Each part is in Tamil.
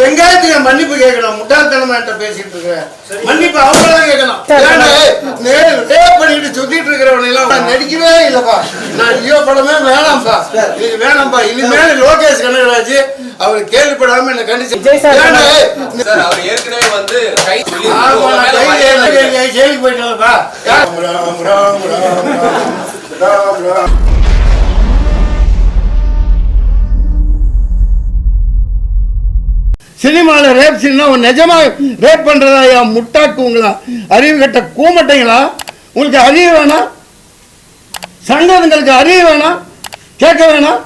வெங்காயத்துக்கு மன்னிப்பு கேட்கணும். முட்டாள்தனமா பேசிட்டு இருக்கிறேன். மன்னிப்பு அவங்களாம் கேட்கணும். பண்ணிட்டு சுத்திட்டு இருக்கிறவனை எல்லாம் நடிக்கவே இல்லப்பா. நான் லியோ படமே வேணாம்ப்பா. இது வேணாம்ப்பா. இனிமேல் லோகேஷ் கனகராஜ் அவர் கேள்விப்படாம என்ன கண்டிச்சு ஏற்கனவே வந்து ஜெயிலுக்கு போயிட்டாங்கப்பா. சினிமாவில் ரேப் சீன்னா நிஜமா ரேப் பண்றதா முட்டாக்குங்களா? அறிவு கட்ட கூமட்டைங்களா? உங்களுக்கு அறிவு வேணாம்? சங்கங்களுக்கு அறிவு வேணாம்? கேட்க வேணாம்?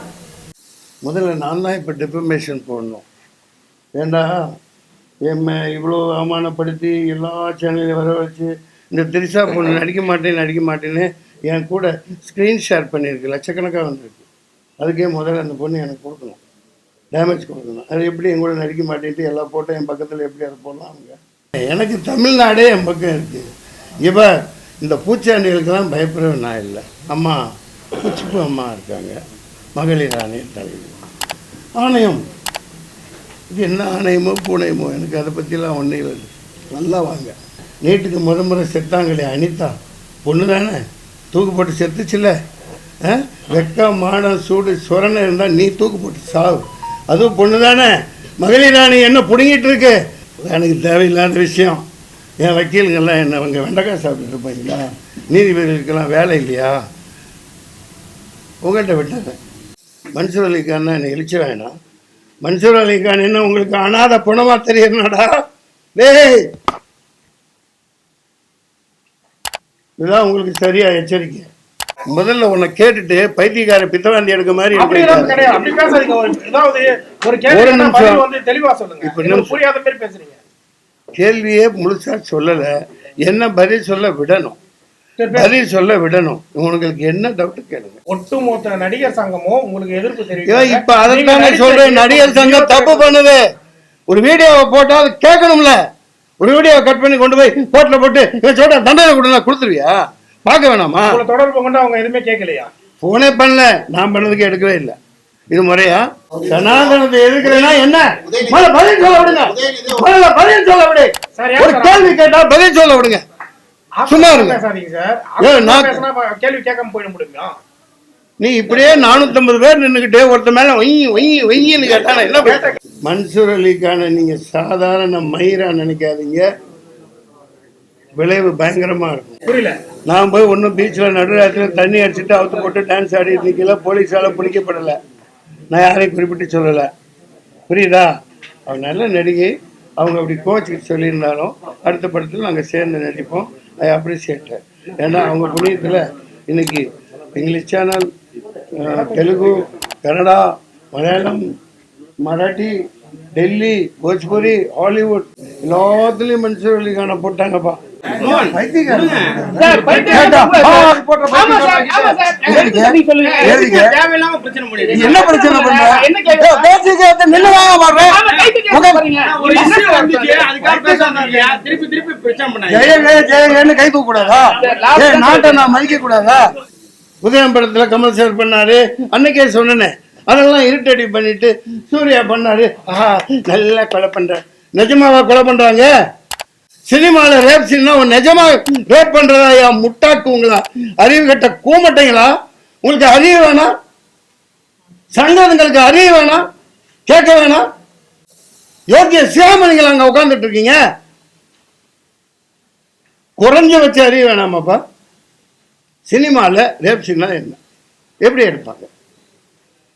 முதல்ல நான் தான் இப்போ டிஃபமேஷன் போடணும். ஏண்டா என்ன இவ்வளோ அவமானப்படுத்தி எல்லா சேனலையும் வர வச்சு இந்த திரிசா பொண்ணு நடிக்க மாட்டேன்னு என் கூட ஸ்க்ரீன் ஷேர் பண்ணியிருக்கு. லட்சக்கணக்காக வந்திருக்கு. அதுக்கே முதல்ல அந்த பொண்ணு எனக்கு கொடுக்கணும், டேமேஜ் கொடுக்கணும். அது எப்படி என் கூட நடிக்க மாட்டேன்ட்டு எல்லா போட்டோ என் பக்கத்தில் எப்படி அதை போடலாம்? அவங்க எனக்கு தமிழ்நாடே என் பக்கம் இருக்குது. இப்போ இந்த பூச்சாண்டிகளுக்கெல்லாம் பயப்படுறேன் நான் இல்லை. அம்மா பூச்சிப்பு அம்மா இருக்காங்க, மகளிர் ஆணையம் தலைவர் ஆணையம். இது என்ன ஆணையமோ பூனையமோ எனக்கு அதை பற்றிலாம் ஒன்றே இல்லை. நல்லா வாங்க. நீட்டுக்கு முறை செத்தாங்களே அனிதா பொண்ணு தானே, தூக்கு போட்டு செத்துச்சுல்ல. வெக்கம் மானம் சூடு சொரணை இருந்தால் நீ தூக்கு போட்டு சாவு. அதுவும் பொண்ணு தானே. மகளிர் ஆணையம் என்ன பிடுங்கிட்டு இருக்கு? எனக்கு தேவையில்லாத விஷயம். என் வக்கீலுங்கெல்லாம் என்ன அவங்க வெண்டைக்காய் சாப்பிட்டு இருப்பாங்களா? நீதிபதிகளுக்கெல்லாம் வேலை இல்லையா? உங்கள்கிட்ட விட்டாங்க. மன்சூர் அலிகான்னா என்னை எழுச்ச வேணாம். மன்சூர் அலிகான் என்ன உங்களுக்கு அனாத புணமா தெரியறனாடா? டேய், இதுதான் உங்களுக்கு சரியா எச்சரிக்கை. முதல்ல உன்னை கேட்டுட்டு பைத்தியக்கார பித்தவாண்டி எடுக்க மாதிரி கேள்வியே முழுசா சொல்லல. என்ன பதில் சொல்ல விடணும், பதில் சொல்ல விடணும். உங்களுக்கு என்ன டவுட் கேளுங்க. ஒட்டுமொத்த நடிகர் சங்கமும் உங்களுக்கு எதிர்ப்பு தெரியும். இப்ப அதான் சொல்றேன், நடிகர் சங்கம் தப்பு பண்ணுது. ஒரு வீடியோவை போட்டா அது கேட்கணும்ல. ஒரு வீடியோவை கட் பண்ணி கொண்டு போய் கோர்ட்ல போட்டு சொல்ற தண்டனை கொடுத்துருவியா? பார்க்க வேணாமா? தொடர்பு கொண்டு அவங்க எதுவுமே கேட்கலையா? போனே பண்ணல. நான் பண்ணதுக்கு எடுக்கவே இல்லை. இது முறையா? சனாதனத்தை எதிர்க்கிறேன்னா என்ன? பதில் சொல்ல விடுங்க. பதில் சொல்ல விடு. ஒரு கேள்வி கேட்டா பதில் சொல்ல விடுங்க. சும்மா இருங்க. கேள்வி கேட்காம போயிட முடியுமா? நீ இப்படியே 450 பேர் நின்றுகிட்டே ஒருத்த மேல ஒய்யின்னு கேட்டான என்ன? மன்சூர் அலிகான நீங்க சாதாரண மயிரா நினைக்காதீங்க. விளைவு பயங்கரமா இருக்கும். புரியல. நான் போய் ஒன்றும் பீச்சில் நடுராத்திரியில் தண்ணி அடிச்சுட்டு அவுத்து போட்டு டான்ஸ் ஆடிட்டு நிற்கல. போலீஸால் பிடிக்கப்படலை. நான் யாரையும் குறிப்பிட்டு சொல்லலை. புரியுதா? அவங்க நல்ல நடிகை. அவங்க அப்படி கோச்சுக்கிட்டு சொல்லியிருந்தாலும் அடுத்த படத்தில் நாங்கள் சேர்ந்து நடிப்போம். ஐ அப்ரிசியேட். ஏன்னா அவங்க புண்ணியத்தில் இன்னைக்கு English channel, Telugu, Kannada, Malayalam, Marathi, Delhi, Bhojpuri, Hollywood எல்லாத்துலேயும் மன்சூர் அலிகான போட்டாங்கப்பா. என்ன பிரச்சனை கை தூக்க கூடாதா? நாட்டை நான் மதிக்க கூடாதா? உதயம் படத்துல கமல் சார் பண்ணாரு, அன்னைக்கே சொன்னேன். அதெல்லாம் இருட்டடி பண்ணிட்டு சூர்யா பண்ணாரு. நல்லா கொலை பண்ற. நிஜமாவா கொலை பண்றாங்க? சினிமாவில் ரேப் சீன்னா நிஜமா ரேப் பண்றதா முட்டாக்குங்களா? அறிவு கட்ட கூமட்டைங்களா? உங்களுக்கு அறிவு வேணாம்? சங்கங்களுக்கு அறிவு வேணாம்? கேட்க வேணாம்? யோகிய சியாமணிகள் அங்க உட்காந்துட்டு இருக்கீங்க. குறைஞ்ச வச்ச அறிவு வேணாமாப்பா? சினிமாவில் ரேப் சீன்னா என்ன, எப்படி எடுப்பாங்க?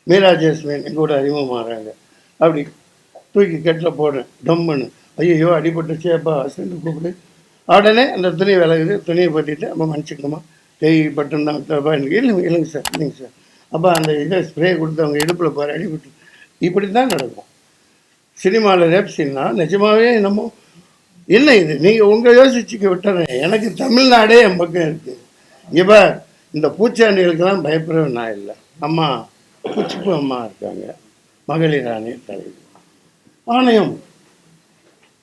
மீரா ஜாஸ்மின் எங்க கூட அறிமுகமாகறாங்க. அப்படி தூக்கி கெட்டில் போடுறேன் டம்முன்னு. ஐயோ அடிபட்டுச்சேப்பா ஹஸ்பண்டு கூப்பிடு. உடனே அந்த துணி விலகுது. துணியை பற்றிட்டு அப்போ மன்னிச்சுக்கணுமா, பட்டன் தான் எனக்கு இல்லைங்க சார், இல்லைங்க சார். அப்போ அந்த இதை ஸ்ப்ரே கொடுத்து அவங்க இடுப்பில் போகிற அடிபட்டு. இப்படி தான் நடக்கும் சினிமாவில் ரேப் சீன்னா. நிஜமாவே என்னமோ என்ன இது? நீங்கள் உங்கள் யோசிச்சுக்க விட்டுறேன். எனக்கு தமிழ்நாடே என் பக்கம் இருக்குது. இப்போ இந்த பூச்சாண்டிகளுக்கெல்லாம் பயப்படுறேன் நான் இல்லை. அம்மா பூச்சிப்பு அம்மா இருக்காங்க, மகளிர் ஆணையம் தலைவர் ஆணையம்.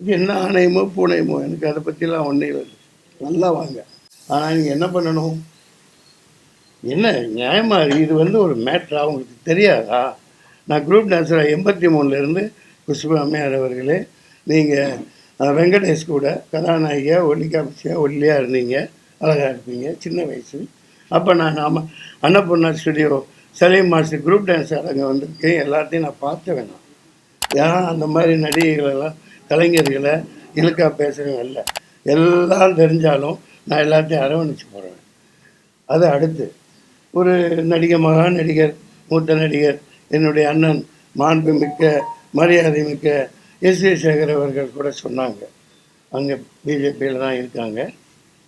இது என்ன ஆணையமோ பூனையமோ எனக்கு அதை பற்றிலாம் ஒன்றே இல்லை. நல்லா வாங்க. ஆனால் நீங்கள் என்ன பண்ணணும்? என்ன நியாயமாக இது ஒரு மேட்ரா? உங்களுக்கு தெரியாதா? நான் குரூப் டான்ஸராக 83லேருந்து குஷ்பு அம்மையார் அவர்களே, நீங்கள் வெங்கடேஷ் கூட கதாநாயகியாக ஒல்லியாக இருந்தீங்க, அழகாக இருப்பீங்க, சின்ன வயசு. அப்போ நான் Annapurna studio Saleem master group dancer அங்கே வந்திருக்கேன். எல்லாத்தையும் நான் பார்க்க வேணாம். ஏன்னா அந்த மாதிரி நடிகைகளெல்லாம் கலைஞர்களை இழுக்கா பேசுகிறவங்க இல்லை. எல்லாம் தெரிஞ்சாலும் நான் எல்லாத்தையும் அரவணைச்சு போடுவேன். அது அடுத்து ஒரு மகா நடிகர், மூத்த நடிகர், என்னுடைய அண்ணன், மாண்புமிக்க மரியாதை மிக்க எஸ்.ஏ. சேகர் அவர்கள் கூட சொன்னாங்க, அங்கே பிஜேபியில் தான் இருக்காங்க,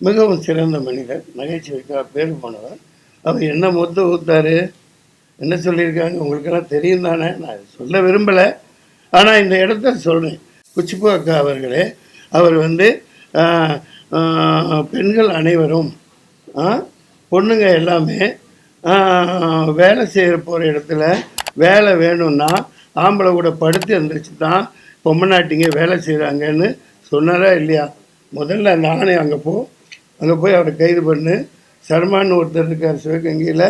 மிகவும் சிறந்த மனிதர், நகைச்சுவைக்காக பேர் போனவர். அவர் என்ன மொத்த ஊத்தாரு, என்ன சொல்லியிருக்காங்க உங்களுக்கெல்லாம் தெரியும் தானே, நான் சொல்ல விரும்பலை. ஆனால் இந்த இடத்த சொல்கிறேன். குச்சிப்பு அக்கா அவர்களே, அவர் பெண்கள் அனைவரும் பொண்ணுங்க எல்லாமே வேலை செய்கிற போகிற இடத்துல வேலை வேணும்னா ஆம்பளை கூட படுத்து இருந்துச்சு தான் பொம்மநாட்டிங்க வேலை செய்கிறாங்கன்னு சொன்னாரா இல்லையா? முதல்ல நானே அங்கே போய் அவரை கைது பண்ணு. சர்மான்னு ஒருத்தர் இருக்கார் சிவகங்கையில்,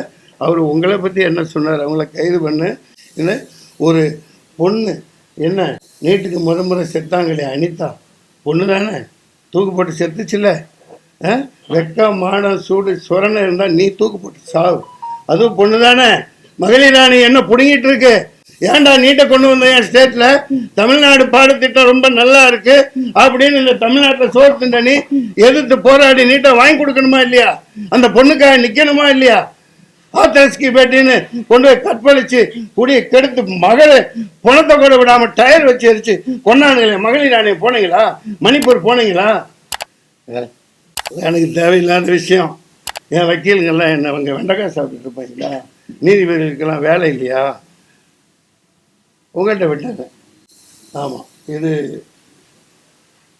அவர் உங்களை பற்றி என்ன சொன்னார், அவங்கள கைது பண்ணு. இல்லை ஒரு பொண்ணு என்ன நீட்டுக்கு முறை செத்தாங்களே அனிதா, பொண்ணு தானே, தூக்கு போட்டு செத்துச்சுல. வெக்கம் மானம் சூடு சொரணை இருந்தால் நீ தூக்கு போட்டு சாவு, அதுவும் பொண்ணு தானே. மகளிர் ராணி என்ன பிடுங்கிட்டு இருக்கு, ஏன்டா நீட்டை கொண்டு வந்த என் ஸ்டேட்ல, தமிழ்நாடு பாடத்திட்டம் ரொம்ப நல்லா இருக்கு அப்படின்னு இந்த தமிழ்நாட்டில் சோறு திண்டனி எதிர்த்து போராடி நீட்டை வாங்கி கொடுக்கணுமா இல்லையா? அந்த பொண்ணுக்காக நிற்கணுமா இல்லையா? ஆத்தரஸ்கி பேட்டின்னு கொண்டு போய் கற்பழிச்சு குடிய கெடுத்து மகளை பணத்தை கூட விடாம டயர் வச்சு எரிச்சு கொண்டாடுங்களே. மகளிர் ராணியை போனீங்களா? மணிப்பூர் போனீங்களா? எனக்கு தேவையில்லாத விஷயம். என் வக்கீலுங்கெல்லாம் என்ன அவங்க வெண்டைக்காய் சாப்பிட்டுட்டு இருப்பாங்களா? நீதிபதிகளுக்கெல்லாம் வேலை இல்லையா? உங்கள்கிட்ட விட்டாங்க. ஆமாம், இது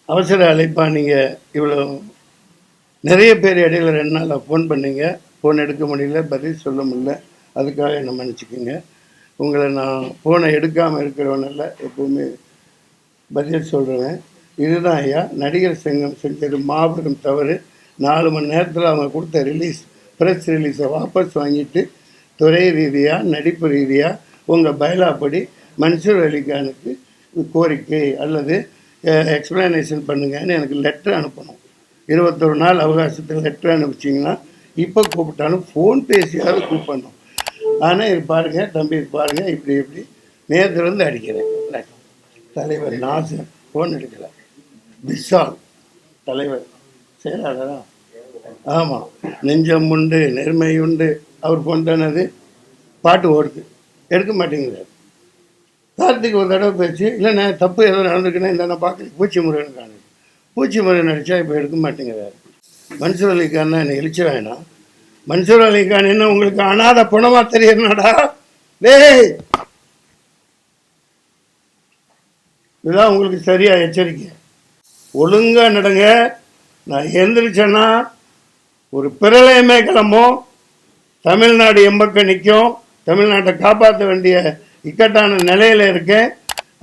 அவசர அழைப்பா. நீங்கள் இவ்வளோ நிறைய பேர் இடையில 2 நாள் ஃபோன் பண்ணீங்க, ஃபோன் எடுக்க முடியல, பதில் சொல்ல முடியல, அதுக்காக என்ன மன்னிச்சுக்கோங்க. உங்களை நான் ஃபோனை எடுக்காமல் இருக்கிறவனில்ல, எப்போவுமே பதில் சொல்கிறேன். இதுதான் ஐயா நடிகர் சங்கம் செஞ்சது மாபெரும் தவறு. 4 மணி நேரத்தில் அவங்க கொடுத்த ப்ரெஸ் ரிலீஸை வாபஸ் வாங்கிட்டு துறை ரீதியாக நடிப்பு ரீதியாக உங்கள் பைலாப்படி மன்சூர் அலிகானுக்கு கோரிக்கை அல்லது எக்ஸ்பிளனேஷன் பண்ணுங்கன்னு எனக்கு லெட்டர் அனுப்பணும். 21 நாள் அவகாசத்தில் லெட்டர் அனுப்பிச்சிங்கன்னா இப்போ கூப்பிட்டாலும் ஃபோன் பேசியாவது கூப்பிடணும். ஆனால் இது பாருங்கள் தம்பி, இது பாருங்கள், இப்படி நேரத்துலேருந்து அடிக்கிறேன். தலைவர் நாசர் ஃபோன் எடுக்கலை, விஷால் தலைவர் செயலாளரா, ஆமாம், நெஞ்சம் உண்டு நேர்மை உண்டு, அவர் ஃபோன் தானது, பாட்டு ஓடுது, எடுக்க மாட்டேங்கிறார். கார்த்திக் ஒரு தடவை பேச்சு, இல்லைண்ணே தப்பு ஏதோ நடந்துருக்குன்னா இந்த நான் பார்க்கல, பூச்சி முருகன் காணு, பூச்சி முருகன் நடித்தா இப்போ எடுக்க மாட்டேங்கிறார். மன்சூர் அலிகான்னா என்னை எழுச்ச வேணாம். மன்சூர் அலிகான் என்ன உங்களுக்கு அனாத பணமாக தெரியறனாடா? டேய், இதுதான் உங்களுக்கு சரியா எச்சரிக்கை. ஒழுங்காக நடங்க. நான் எந்திரிச்சேன்னா ஒரு பிரளயமே கிளம்பும், தமிழ்நாடு எம்பக்க நிற்கும். தமிழ்நாட்டை காப்பாற்ற வேண்டிய இக்கட்டான நிலையில் இருக்கேன்.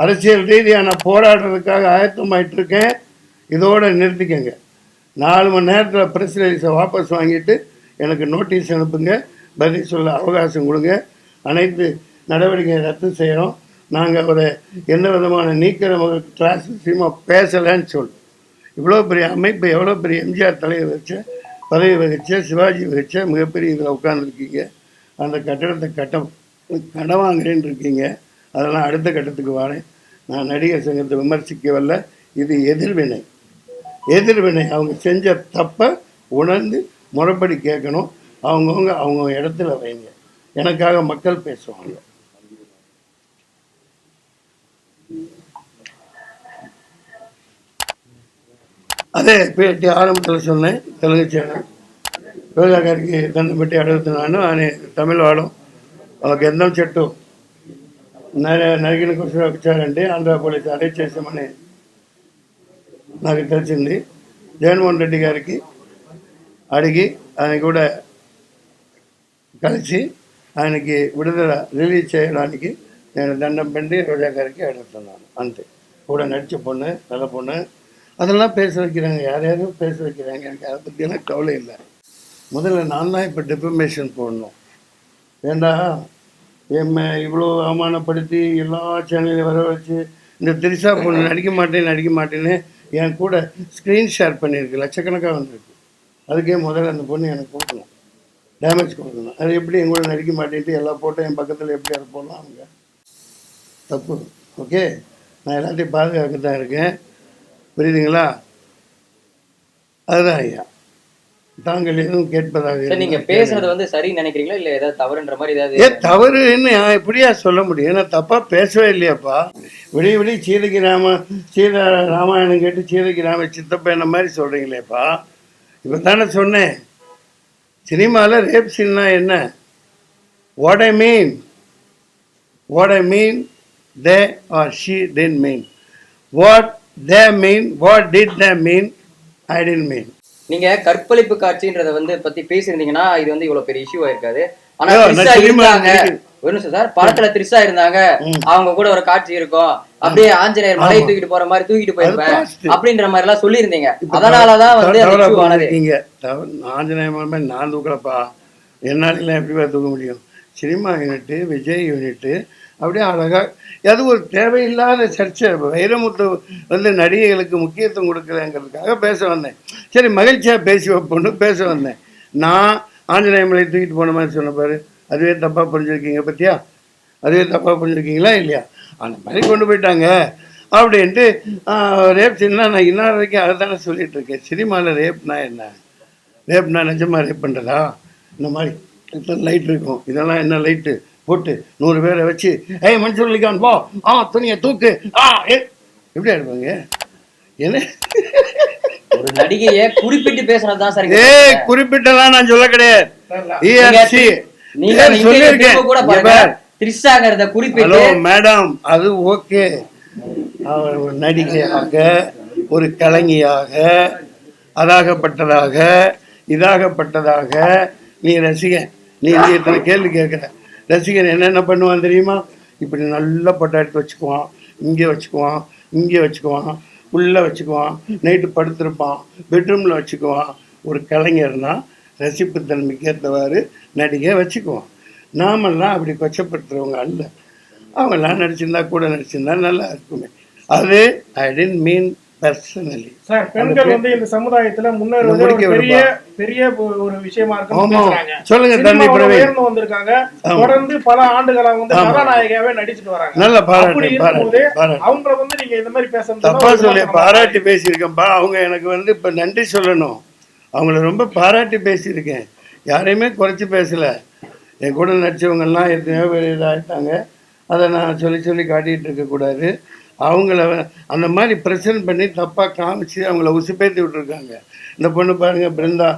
அரசியல் ரீதியாக நான் போராடுறதுக்காக ஆயத்தமாயிட்டு இருக்கேன். இதோடு நிறுத்திக்கங்க. 4 மணி நேரத்தில் ப்ரெஸ் ரிலீஸை வாபஸ் வாங்கிட்டு எனக்கு நோட்டீஸ் அனுப்புங்க, பதில் சொல்ல அவகாசம் கொடுங்க. அனைத்து நடவடிக்கையை ரத்து செய்கிறோம். நாங்கள் ஒரு எந்த விதமான நீக்கிற கிளாஸ் விஷயமாக பேசலைன்னு சொல்லு. இவ்வளோ பெரிய அமைப்பு, எவ்வளோ பெரிய எம்ஜிஆர் தலைவர் வச்ச பதவி வகிச்ச, சிவாஜி வகிச்ச மிகப்பெரிய இதில் உட்காந்துருக்கீங்க. அந்த கட்டடத்தை கடன் வாங்குறேன்னு இருக்கீங்க. அதெல்லாம் அடுத்த கட்டத்துக்கு வரேன். நான் நடிகர் சங்கத்தை விமர்சிக்கவில்லை, இது எதிர்வினை. அவங்க செஞ்ச தப்பை உணர்ந்து முறைப்படி கேட்கணும். அவங்க இடத்துல வைங்க. எனக்காக மக்கள் பேசுவாங்க. అదే పేటి ఆరంభంలో சொன்னேன். తెలుగు ఛానల్ రోజా గారికి దండం పెట్టి అడుగుతున్నాను. ఆయన తమిళ వాడు ఒక గంధం చెట్టు నరికిన కోసం వచ్చారంటే ఆంధ్ర పోలీసు అరెస్ట్ చేసామని నాకు తెలిసింది. జగన్మోహన్ రెడ్డి గారికి అడిగి ఆయన కూడా కలిసి ఆయనకి విడుదల రిలీజ్ చేయడానికి నేను దండం పెట్టి రోజా గారికి అడుగుతున్నాను. అంతే. கூட நடித்த பொண்ணு, நல்ல பொண்ணு, அதெல்லாம் பேச வைக்கிறாங்க. யாரையாரும் பேச வைக்கிறாங்க. எனக்கு அதை பற்றியெல்லாம் கவலை இல்லை. முதல்ல நான் தான் இப்போ டிஃபர்மேஷன் போடணும். ஏண்டா இவ்வளோ அவமானப்படுத்தி எல்லா சேனலையும் வர வச்சு இந்த திரிசா பொண்ணு நடிக்க மாட்டேன்னு என் கூட ஸ்க்ரீன் ஷேர் பண்ணியிருக்கு, லட்சக்கணக்காக வந்திருக்கு. அதுக்கே முதல்ல அந்த பொண்ணு எனக்கு கொடுக்கணும், டேமேஜ் கொடுக்கணும். அது எப்படி என் கூட நடிக்க மாட்டேன்ட்டு எல்லா போட்டோ என் பக்கத்தில் எப்படி அதை போடலாம்? அவங்க தப்பு. ஓகே, நான் எல்லாத்தையும் பாதுகாக்க தான் இருக்கேன், புரியுதுங்களா? அதுதான் ஐயா, தாங்கள் எதுவும் கேட்பதாக. நீங்க பேசுறது வந்து சரி நினைக்கிறீங்களா இல்ல ஏதாவது தவறுன்ற மாதிரி ஏதாவது? தவறுன்னு எப்படியா சொல்ல முடியும்? நான் தப்பா பேசவே இல்லையாப்பா. விடிய சீதா ராமாயணம் கேட்டு சீதைக்கு ராம சித்தப்பா என்ன மாதிரி சொல்றீங்களேப்பா. இப்போ தானே சொன்னேன், சினிமாவில் ரேப் சீன்னா என்ன? What I mean they or she didn't mean. What they mean, what did they mean, I didn't mean. நீங்க கற்பழிப்பு காட்சின்றத வந்து பத்தி பேசியிருந்தீங்கன்னா இது வந்து இவ்வளவு பெரிய இஷ்யூ ஆயிருக்காது. ஆனா ஒரு நிமிஷம் சார், படத்துல த்ரிஷா இருந்தாங்க, அவங்க கூட ஒரு காட்சி இருக்கும், அப்படியே ஆஞ்சநேயர் மலையை தூக்கிட்டு போற மாதிரி தூக்கிட்டு போயிருப்பேன் அப்படின்ற மாதிரி எல்லாம் சொல்லி இருந்தீங்க. அதனாலதான் வந்து ஆஞ்சநேயர் மாதிரி நான் தூக்கலப்பா, என்னால எப்படிப்பா தூக்க முடியும்? சினிமா யூனிட்டு, விஜய் யூனிட்டு அப்படியே அழகா, அது ஒரு தேவையில்லாத சர்ச்சை. வைரமுத்து வந்து நடிகைகளுக்கு முக்கியத்துவம் கொடுக்குறேங்கிறதுக்காக பேச வந்தேன். சரி, மகிழ்ச்சியாக பேசி வைப்போன்னு பேச வந்தேன். நான் ஆஞ்சநேய மலை தூக்கிட்டு போன மாதிரி சொன்ன பாரு, அதுவே தப்பாக புரிஞ்சுருக்கீங்க பற்றியா? அதுவே தப்பாக புரிஞ்சுருக்கீங்களா இல்லையா? அந்த மாதிரி கொண்டு போயிட்டாங்க அப்படின்ட்டு. ரேப் சீன்னா நான் இன்னொரு வரைக்கும் அதை தானே சொல்லிட்டு இருக்கேன். சினிமாவில் ரேப்னா என்ன? ரேப்னா நிஜமாக ரேப் பண்ணுறதா? இந்த மாதிரி லைட் இருக்கும், இதெல்லாம் என்ன லைட்டு போட்டு 100 பேரை வச்சு மன்சூர் அலிகான் போ, துணியை தூக்கு, எப்படியா இருப்பாங்க? என்ன ஒரு நடிகையை குறிப்பிட்டு பேசுறதுதான் சார். குறிப்பிட்டலாம் நான் சொல்ல கிடையாது. மேடம், அது ஓகே, அவர் ஒரு நடிகையாக, ஒரு கலைஞியாக, அதாகப்பட்டதாக இதாகப்பட்டதாக நீ ரசிகன், நீ இத்தனை கேள்வி கேட்குற. ரசிகன் என்னென்ன பண்ணுவான் தெரியுமா? இப்படி நல்லா பொட்டை எடுத்து வச்சுக்குவான், இங்கே வச்சுக்குவான், இங்கே வச்சுக்குவான், உள்ளே வச்சுக்குவான், நைட்டு படுத்திருப்பான், பெட்ரூமில் வச்சுக்குவான். ஒரு கலைஞர்னா ரசிப்பு தன்மைக்கு ஏற்றவாறு நடிகை வச்சுக்குவான். நாமெல்லாம் அப்படி கொச்சப்படுத்துறவங்க அல்ல. அவங்கெல்லாம் நடிச்சிருந்தா கூட நடிச்சிருந்தா நல்லா இருக்குமே. அது ஐ டென்ட் மீன் பர்சனலி. சார், பெண்கள் வந்து இந்த சமுதாயத்துல முன்னேறுவது பெரிய பெரிய ஒரு விஷயமா இருக்கு. சொல்லுங்க தம்பி பிரவீன். உயர்ந்து வந்திருக்காங்க, தொடர்ந்து பல ஆண்டுகளா வந்து கதாநாயகியாவே நடிச்சிட்டு வராங்க. நல்ல பாராட்டு. அவங்கள வந்து நீங்க இந்த மாதிரி பேசுறது தப்பா சொல்லி பாராட்டி பேசியிருக்கேன்ப்பா. அவங்க எனக்கு வந்து இப்ப நன்றி சொல்லணும். அவங்கள ரொம்ப பாராட்டி பேசியிருக்கேன், யாரையுமே குறைச்சி பேசல. என் கூட நடிச்சவங்கெல்லாம் எத்தனையோ பேர் இதாகிட்டாங்க. அதை நான் சொல்லி காட்டிகிட்டு இருக்கக்கூடாது. அவங்கள அந்த மாதிரி ப்ரெசன்ட் பண்ணி தப்பாக காமிச்சு அவங்கள உசுப்பேற்றி விட்டுருக்காங்க. இந்த பொண்ணு பாருங்கள், பிருந்தா,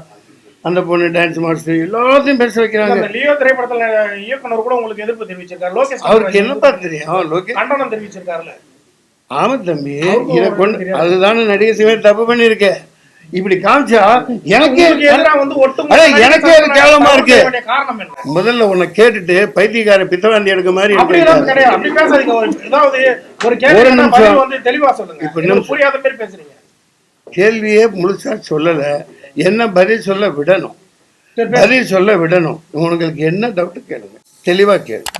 அந்த பொண்ணு டான்ஸ் மாஸ்டர், எல்லாத்தையும் பேச வைக்கிறாங்க. லியோ திரைப்படத்தில் இயக்குனர் கூட உங்களுக்கு எதிர்ப்பு தெரிவிச்சிருக்காரு. லோகேஷ் அவருக்கு என்னப்பா தெரியும்? லோகேஷ் கண்டனம் தெரிவிச்சிருக்காருல்ல. ஆமாம் தம்பி, இதை கொண்டு அதுதானே நடிகை சிவ தப்பு பண்ணியிருக்கேன். இப்படி காமிச்சா எனக்கே எனக்கே அது கேவலமா இருக்கு. முதல்ல உன்னை கேட்டுட்டு பைத்தியக்கார பித்தவாந்தி எடுக்க மாதிரி கேள்வியே முழுசா சொல்லல. என்ன பதில் சொல்ல விடணும், பதில் சொல்ல விடணும். உங்களுக்கு என்ன டவுட் கேளுங்க, தெளிவா கேளுங்க.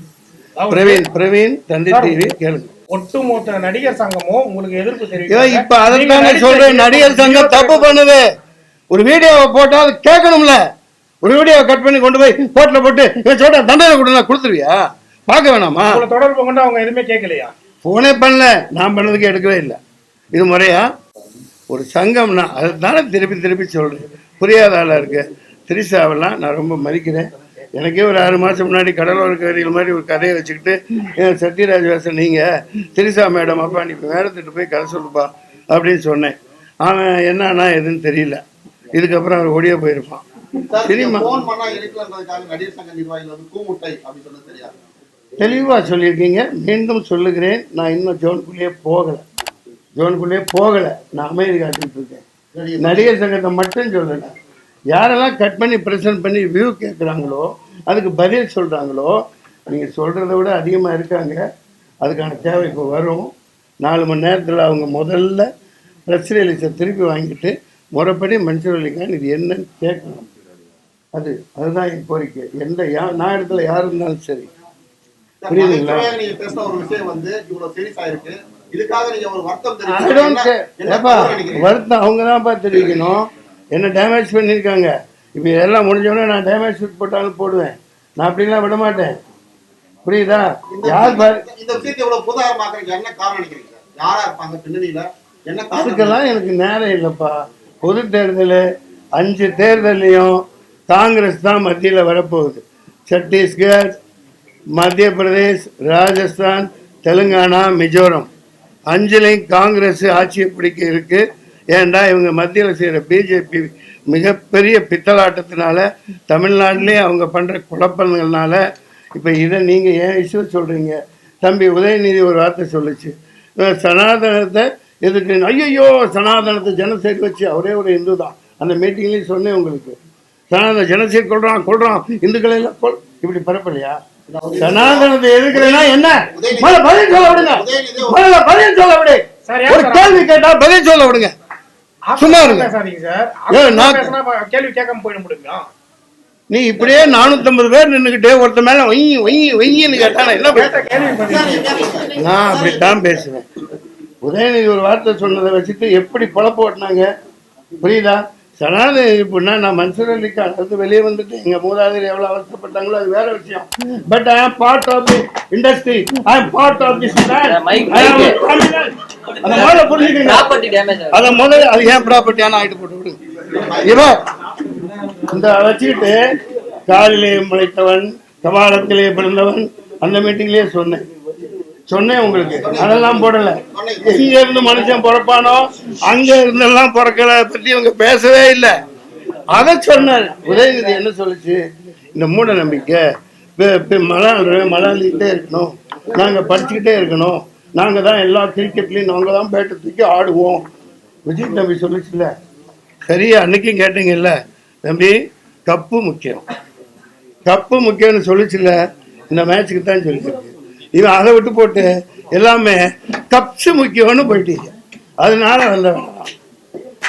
பிரவீன் தந்தை டிவி கேளுங்க. ஒட்டுமொத்த நடிகர் சங்கமும் உங்களுக்கு எதிர்ப்பு தெரிவிக்கும். இப்ப அதான் சொல்றேன், நடிகர் சங்கம் தப்பு பண்ணுது. ஒரு வீடியோவை போட்டா அது கேட்கணும்ல. ஒரு வீடியோவை கட் பண்ணி கொண்டு போய் கோர்ட்ல போட்டு சொல்ற தண்டனை கொடுத்துருவியா? பார்க்க வேணாமா? தொடர்பு கொண்டு அவங்க எதுவுமே கேட்கலையா? போனே பண்ணல, நான் பண்ணதுக்கு எடுக்கவே இல்லை. இது முறையா? ஒரு சங்கம்னா அதுதானே திருப்பி சொல்றேன். புரியாத ஆளா இருக்கு. திரிசாவெல்லாம் நான் ரொம்ப மதிக்கிறேன். எனக்கே ஒரு 6 மாதம் முன்னாடி கடலோர கவிதைகள் மாதிரி ஒரு கதையை வச்சுக்கிட்டு, சத்யராஜ் வாசன் நீங்கள் திரிசா மேடம் அப்பா நீ மேடத்திட்டு போய் கதை சொல்லுப்பா அப்படின்னு சொன்னேன். அவன் என்னன்னா எதுன்னு தெரியல. இதுக்கப்புறம் அவர் ஓடியே போயிருப்பான். சினிமா தெளிவாக சொல்லியிருக்கீங்க. மீண்டும் சொல்லுகிறேன், நான் இன்னும் ஜோனுக்குள்ளேயே போகலை. நான் அமைதி காட்டிட்டு இருக்கேன். நடிகர் சங்கத்தை மட்டும் சொல்லலை. யாரெல்லாம் கட் பண்ணி ப்ரெசென்ட் பண்ணி வியூ கேட்குறாங்களோ, அதுக்கு பதில் சொல்கிறாங்களோ, நீங்கள் சொல்கிறத விட அதிகமாக இருக்காங்க. அதுக்கான தேவை இப்போ வரும். 4 மணி நேரத்தில் அவங்க முதல்ல ப்ரெஸ் ரிலீஸை திருப்பி வாங்கிட்டு முறைப்படி மன்சூர் அலிகான் இது என்னன்னு கேட்கணும். அதுதான் என் கோரிக்கை. நான் இடத்துல யார் இருந்தாலும் சரி. புரியுதுங்களா? நீங்க பேசின ஒரு விஷயம் வந்து இவ்வளவு சீரியஸ் ஆயிருக்கு. இதுக்காக நீங்க ஒரு வருத்தம் I don't care. ஏப்பா, வருத்தம் அவங்க தான்ப்பா தெரிவிக்கணும். என்ன டேமேஜ் பண்ணியிருக்காங்க. இப்போ எல்லாம் முடிஞ்சோடனே நான் டேமேஜ் ஷூட் போட்டாலும் போடுவேன். நான் அப்படிலாம் விட மாட்டேன். புரியுதா? யார் பாரு இந்த விஷயத்தை இவ்வளவு புதாரமாக்குறீங்க, என்ன காரணம் நினைக்கிறீங்க? யாரா இருப்பாங்க பின்னணியில? என்ன காரணம்? அதுக்கெல்லாம் எனக்கு நேரம் இல்லைப்பா. பொது தேர்தல் 5 தேர்தலையும் காங்கிரஸ் தான் மத்தியில் வரப்போகுது. சத்தீஸ்கர், மத்திய பிரதேஷ், ராஜஸ்தான், தெலுங்கானா, மிசோரம் 5லையும் காங்கிரஸ் ஆட்சியை பிடிக்க இருக்கு. ஏன்டா இவங்க மத்தியில் செய்கிற பிஜேபி மிகப்பெரிய பித்தலாட்டத்தினால தமிழ்நாட்டிலே அவங்க பண்ணுற குழப்பங்கள்னால இப்போ இதை நீங்கள் ஏன் இஷ்யூ சொல்கிறீங்க? தம்பி உதயநிதி ஒரு வார்த்தை சொல்லுச்சு, சனாதனத்தை எதுக்கு? ஐயோ, சனாதனத்தை ஜனசைடு வச்சு அவரே ஒரு இந்து தான். அந்த மீட்டிங்லேயும் சொன்னேன் உங்களுக்கு. சனாதன ஜனசைடு கொள்றான் இந்துக்களை எல்லாம் இப்படி பரப்பலையா? சனாதனத்தை எதுக்குறேன்னா என்ன? பதில் சொல்ல விடுங்க. பதில் சொல்ல விடு. ஒரு கேள்வி கேட்டா பதில் சொல்ல விடுங்க. சும்மா இருங்க. கேள்வி கேட்காம போயிட முடியுமா? நீ இப்படியே 450 பேர் நின்றுகிட்டே ஒருத்த மேல ஒய்யின்னு கேட்டா நான் என்ன? நான் அப்படித்தான் பேசுவேன். உதயநிதி ஒரு வார்த்தை சொன்னதை வச்சுட்டு எப்படி பொழப்பு ஓட்டினாங்க புரியுதா? சனாதன இப்படின்னா நான் மன்சூர் அலிகான் வந்து வெளியே வந்துட்டு எங்க மூதாதையர் எவ்வளவு அவசரப்பட்டாங்களோ அது வேற விஷயம். பட் ஐ ஆம் பார்ட் ஆஃப் தி இண்டஸ்ட்ரி, ஐ ஆம் பார்ட் ஆஃப் திஸ் மேன். அத முதல்ல புரிஞ்சுக்கங்க. அத முதல்ல அது ஏன் ப்ராப்பர்ட்டியான ஆயிட்டு போட்டு விடுங்க. இவன் இந்த வச்சுக்கிட்டு காலிலே முளைத்தவன் கபாலத்திலே பிறந்தவன் அந்த மீட்டிங்லயே சொன்னேன் உங்களுக்கு. அதெல்லாம் போடல. எங்க இருந்து மனுஷன் பிறப்பானோ அங்க இருந்தெல்லாம் பிறக்கல பத்தி இவங்க பேசவே இல்லை. அதை சொன்னார். உதயநிதி என்ன சொல்லுச்சு? இந்த மூட நம்பிக்கை மலாலிக்கிட்டே இருக்கணும், நாங்க படிச்சுக்கிட்டே இருக்கணும், நாங்க தான் எல்லா கிரிக்கெட்லயும் நாங்க தான் பேட்டை தூக்கி ஆடுவோம். விஜய் தம்பி சொல்லிச்சுல்ல, சரியா? அன்னைக்கும் கேட்டீங்கல்ல தம்பி, கப்பு முக்கியம்னு சொல்லிச்சுல்ல. இந்த மேட்சுக்கு தான் சொல்லிச்சிருக்கு. இவன் அதை விட்டு போட்டு எல்லாமே கப்ஸ் முக்கியம்னு போயிட்டீங்க. அதனால வந்த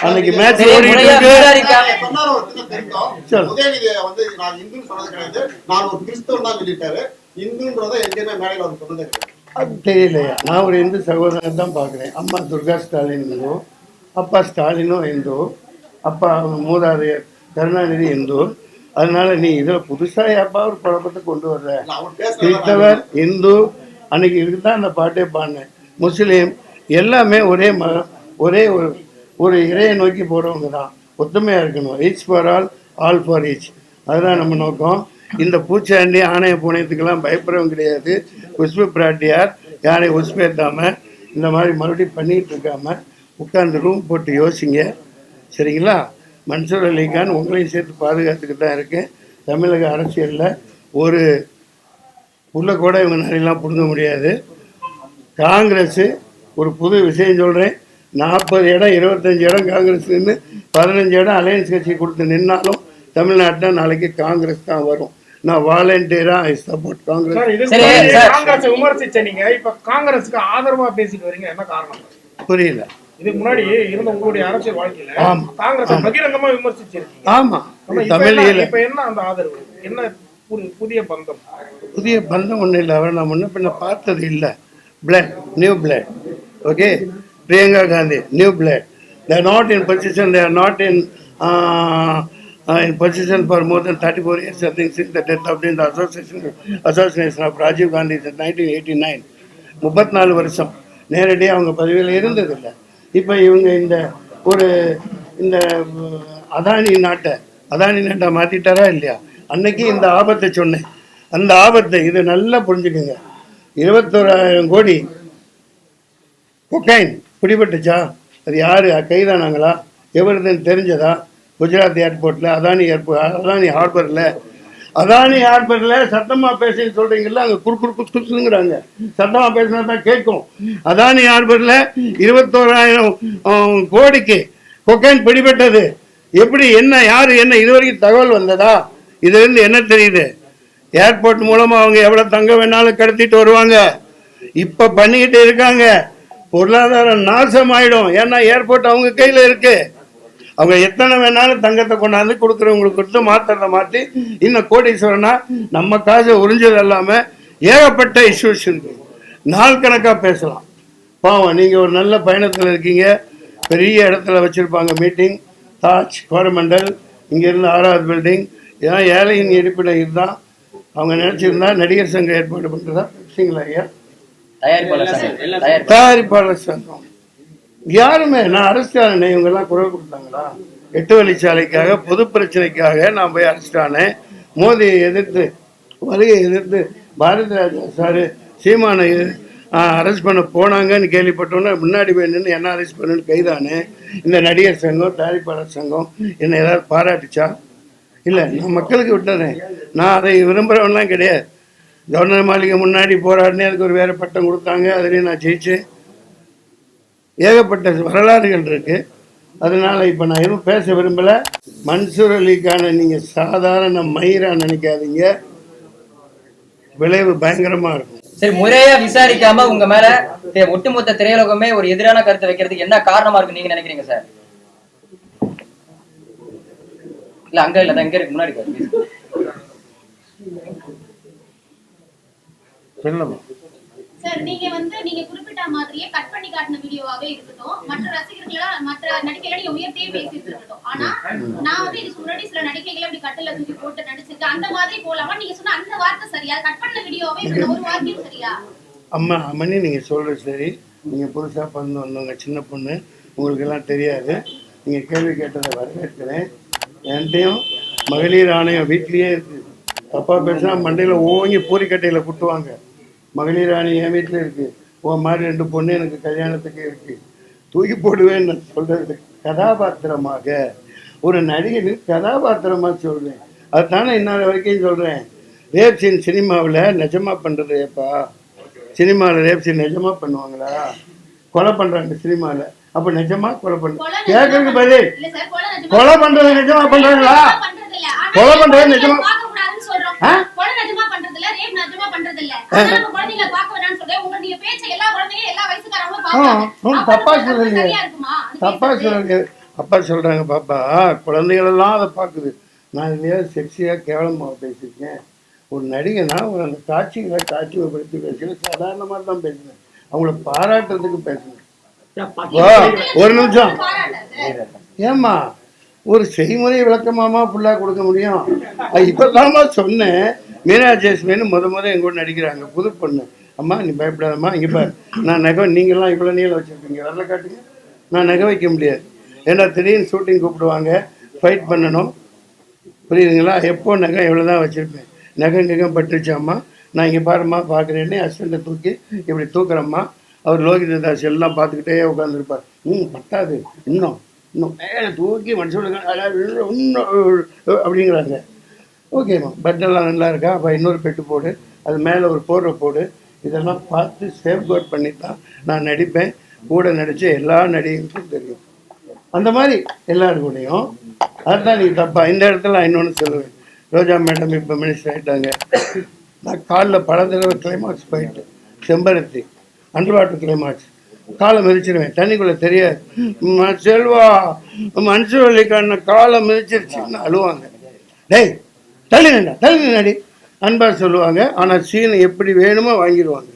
அன்னைக்கு மேட்ச் ஓடிட்டு தெரியலையா? நான் ஒரு இந்து சகோதரன் தான் பார்க்குறேன். அம்மா துர்கா ஸ்டாலின் இந்து, அப்பா ஸ்டாலினும் இந்து, அப்பா மூதாதையர் கருணாநிதி இந்து. அதனால நீ இதில் புதுசாக எப்பா ஒரு குழப்பத்தை கொண்டு வர்ற? கிறிஸ்தவர், இந்து, அன்னைக்கு இருக்குதான் அந்த பாட்டே பாடினேன். முஸ்லீம் எல்லாமே ஒரே ஒரு இறையை நோக்கி போகிறவங்க தான். ஒத்துமையாக இருக்கணும். Each for all for each. அதுதான் நம்ம நோக்கம். இந்த பூச்சாண்டி ஆணைய பூனையத்துக்கெல்லாம் பயப்படுறவங்க கிடையாது. உஸ்பு பிராட்டியார் யாரை உஸ்பேத்தாமல் இந்த மாதிரி மறுபடியும் பண்ணிகிட்டு இருக்காமல் உட்காந்து ரூம் போட்டு யோசிங்க, சரிங்களா? மன்சூர் அலிகான் உங்களையும் சேர்த்து பாதுகாத்துக்கு தான் இருக்கேன். தமிழக அரசியலில் ஒரு உள்ள கூட இவங்க நிறையெல்லாம் பிடுங்க முடியாது. காங்கிரஸ் ஒரு புது விஷயம் சொல்கிறேன். 40 இடம் 25 இடம் காங்கிரஸ் நின்று 15 இடம் அலையன்ஸ் கட்சி கொடுத்து நின்னாலும் தமிழ்நாட்டில் நாளைக்கு காங்கிரஸ் தான் வரும். நான் வாலண்டியரா ஐ சப்போர்ட் காங்கிரஸ். காங்கிரஸ் விமர்சிச்ச நீங்க இப்ப காங்கிரஸுக்கு ஆதரவா பேசிட்டு வரீங்க, என்ன காரணம்? புரியல. இதுக்கு முன்னாடி இருந்த உங்களுடைய அரசியல் வாழ்க்கையில காங்கிரஸ் பகிரங்கமா விமர்சிச்சிருக்கீங்க. ஆமா, தமிழ்ல இப்ப என்ன அந்த ஆதரவு? என்ன புதிய பந்தம் ஒன்றும் இல்லை. அவரை நான் முன்ன பின்ன பார்த்தது இல்லை. Blood, new blood. Okay, Priyanka Gandhi new blood. They are not in position. They are not in position for more than 34 years. I think since the death of the assassination of Rajiv Gandhi in 1989. 34 வருஷம் நேரடியாக அவங்க பதவியில் இருந்ததில்லை. இப்போ இவங்க இந்த அதானி நாட்டை மாற்றிட்டாரா இல்லையா? அன்னைக்கு இந்த ஆபத்தை சொன்னேன். அந்த ஆபத்தை இது நல்லா புரிஞ்சுக்குங்க. 21,000 கோடி கொக்கைன் பிடிபட்டுச்சா? அது யார் கைதானாங்களா? எவருதுன்னு தெரிஞ்சதா? குஜராத் ஏர்போர்ட்டில் அதானி ஹார்பரில் சத்தமாக பேசுன்னு சொல்கிறீங்களா? அங்கே குறுங்குறாங்க. சத்தமாக பேசினா தான் கேட்கும். அதானி ஹார்பரில் 21,000 கோடிக்கு கொக்கைன் பிடிபட்டது. எப்படி, என்ன, யார், என்ன இதுவரைக்கும் தகவல் வந்ததா? இதுலேருந்து என்ன தெரியுது? ஏர்போர்ட் மூலமாக அவங்க எவ்வளோ தங்க வேணாலும் கடத்திட்டு வருவாங்க. இப்போ பண்ணிக்கிட்டு இருக்காங்க. பொருளாதாரம் நாசமாயிடும். ஏன்னா ஏர்போர்ட் அவங்க கையில் இருக்கு. அவங்க எத்தனை வேணாலும் தங்கத்தை கொண்டாந்து கொடுக்குறவங்களுக்கு கொடுத்து மாத்திரத்தை மாற்றி இன்னும் கோடீஸ்வரனா நம்ம காசை உறிஞ்சது இல்லாமல் ஏகப்பட்ட இஷ்யூஸ் இருக்கு. நாள் கணக்காக பேசலாம். பாவம் நீங்கள் ஒரு நல்ல பயணத்தில் இருக்கீங்க, பெரிய இடத்துல வச்சுருப்பாங்க மீட்டிங், தாஜ் கோரமண்டல், இங்கேருந்து 6வது பில்டிங், இதான் ஏழையின் இருப்பிடம். இதுதான் அவங்க நினச்சிருந்தா நடிகர் சங்கம் ஏற்பாடு பண்ணுறதா பேசுங்களா ஐயா? தயாரிப்பாளர் சங்கம் யாருமே, நான் அரசியல் இவங்கெல்லாம் குரல் கொடுத்தாங்களா? 8 வழிச்சாலைக்காக பொது பிரச்சனைக்காக நான் போய் அரசியலானேன். மோதியை எதிர்த்து, வருகையை எதிர்த்து பாரதி ராஜா சார் சீமானை அரெஸ்ட் பண்ண போனாங்கன்னு கேள்விப்பட்டோன்னா முன்னாடி போய் நின்று என்ன அரெஸ்ட் பண்ணுன்னு கைதானே. இந்த நடிகர் சங்கம் தயாரிப்பாளர் சங்கம் என்னை ஏதாவது பாராட்டுச்சா? இல்லை, நான் மக்களுக்கு விட்டுறேன். நான் அதை விரும்புகிறவன்லாம் கிடையாது. கவர்னர் மாளிகை முன்னாடி போராடினே அதுக்கு ஒரு வேறு பட்டம் கொடுத்தாங்க, அதுலேயும் நான் ஜெயிச்சேன். ஏகப்பட்ட வரலாறுகள் இருக்கு. அதனால இப்போ நான் எதுவும் பேச விரும்பலை. மன்சூர் அலிக்கான நீங்கள் சாதாரண மயிரா நினைக்காதீங்க, விளைவு பயங்கரமாக இருக்கும். சரி, முறையா விசாரிக்காம உங்க மேல ஒட்டுமொத்த திரையுலகமே ஒரு எதிரான கருத்தை வைக்கிறதுக்கு என்ன காரணமா இருக்கு நீங்க நினைக்கிறீங்க சார்? இல்ல அங்க இல்ல, இங்க இருக்கு முன்னாடி சார். நீங்க குறிப்பிட்ட மாதிரியே கட் பண்ணி காட்டின வீடியோவாவே இருக்கட்டும், மற்ற ரசிகர்களா மற்ற நடிகைகளை நீங்க உயர்த்தியே பேசிட்டு இருக்கட்டும். ஆனா நான் இதுக்கு முன்னாடி சில நடிகைகளை அப்படி கட்டல தூக்கி போட்டு நடிச்சிருக்கேன், அந்த மாதிரி போலாமா? நீங்க சொன்ன அந்த வார்த்தை சரியா? கட் பண்ண வீடியோவே ஒரு வார்த்தையும் சரியா? அம்மா அம்மனி நீங்கள் சொல்கிறது சரி. நீங்கள் புதுசாக பிறந்து வந்தவங்க, சின்ன பொண்ணு, உங்களுக்கு எல்லாம் தெரியாது. நீங்கள் கேள்வி கேட்டதை வரவேற்கிறேன். என்கிட்டையும் மகளிர் ஆணையம் வீட்லேயே இருக்குது. தப்பாக பேசினா மண்டையில் ஓங்கி பூரிக்கட்டையில் குட்டுவாங்க. மகளிர் ஆணையம் என் வீட்டில் இருக்குது. மாதிரி 2 பொண்ணு எனக்கு கல்யாணத்துக்கு இருக்குது. தூக்கி போடுவேன்னு நான் சொல்கிறது கதாபாத்திரமாக, ஒரு நடிகனுக்கு கதாபாத்திரமாக சொல்கிறேன். அதுதானே இன்னொரு வரைக்கும் சொல்கிறேன். ரேப் சீன் சினிமாவில் நிஜமாக பண்ணுறது ஏப்பா? சினிமாவில் ரேப் சீன் நிஜமாக பண்ணுவாங்களா? கொலை பண்ணுறாங்க சினிமாவில். அப்போ நிஜமா கொலை பண்ணுறாங்க கேட்கறதுக்கு பதில், கொலை பண்ணுறது நிஜமா பண்ணுறாங்களா? கொலை பண்ணுறது நிஜமா தப்பா சொல்றீங்க, தப்பா சொல்றீங்க. அப்பா சொல்றாங்க பாப்பா குழந்தைகள் எல்லாம் அதை பார்க்குது. நான் இல்லையா செக்ஸியா கேவலமா பேசியிருக்கேன்? ஒரு நடிகனா ஒரு அந்த காட்சிப்படுத்தி பேசல, சாதாரணமாக தான் பேசினேன். அவங்கள பாராட்டுறதுக்கு பேசினேன். ஒரு நிமிஷம் ஏம்மா, ஒரு செய்முறை விளக்கமாமா ஃபுல்லாக கொடுக்க முடியும்? இப்போதாம்மா சொன்னேன். மீனா ஜேஸ்மின்னு முத எங்கூட நடிக்கிறாங்க, புது பொண்ணு. அம்மா நீ பயப்படாதம்மா, இங்கே பாரு நான் நகை, நீங்கள்லாம் இவ்வளோ நீளம் வச்சுருக்கீங்க, வரல காட்டுங்க. நான் நகை வைக்க முடியாது, ஏன்னா திடீர்னு ஷூட்டிங் கூப்பிடுவாங்க, ஃபைட் பண்ணணும், புரியுதுங்களா? எப்போ நகை எவ்வளோ தான் வச்சுருப்பேன். நகை பட்டுருச்சாம்மா, நான் இங்கே பாரும்மா பார்க்குறேன்னு அசிஸ்டண்ட்டை தூக்கி இப்படி தூக்குறம்மா. அவர் லோகிதாஸ் எல்லாம் பார்த்துக்கிட்டே உட்காந்துருப்பார். பட்டாது, இன்னும் மேலே தூக்கி மனுஷனுக்கு இன்னும் அப்படிங்கிறாங்க. ஓகேம்மா, பெட்டெல்லாம் நல்லா இருக்கா? அப்போ இன்னொரு பெட்டு போடு, அது மேலே ஒரு போர்வை போடு. இதெல்லாம் பார்த்து சேஃப்கார்ட் பண்ணி தான் நான் நடிப்பேன். கூட நடித்த எல்லா நடிகர்களுக்கும் தெரியும். அந்த மாதிரி எல்லாருக்கூடையும் அதுதான் நீ தப்பா. இந்த இடத்துல நான் இன்னொன்று சொல்லுவேன். ரோஜா மேடம் இப்போ மினிஸ்டர் ஆகிட்டாங்க. நான் காலில் பல தடவை கிளைமாக்ஸ் போயிட்டு, செம்பருத்தி அண்டர் வாட்டர் கிளைமாக்ஸ் காலை மிதிச்சிருவேன், தண்ணிக்குள்ளே தெரியாது. செல்வா மன்சூர் அலிகான காலை மிதிச்சிருச்சுன்னு அழுவாங்க. டேய் தள்ளி நின்னாடி அன்பா சொல்லுவாங்க. ஆனால் சீனை எப்படி வேணுமோ வாங்கிடுவாங்க.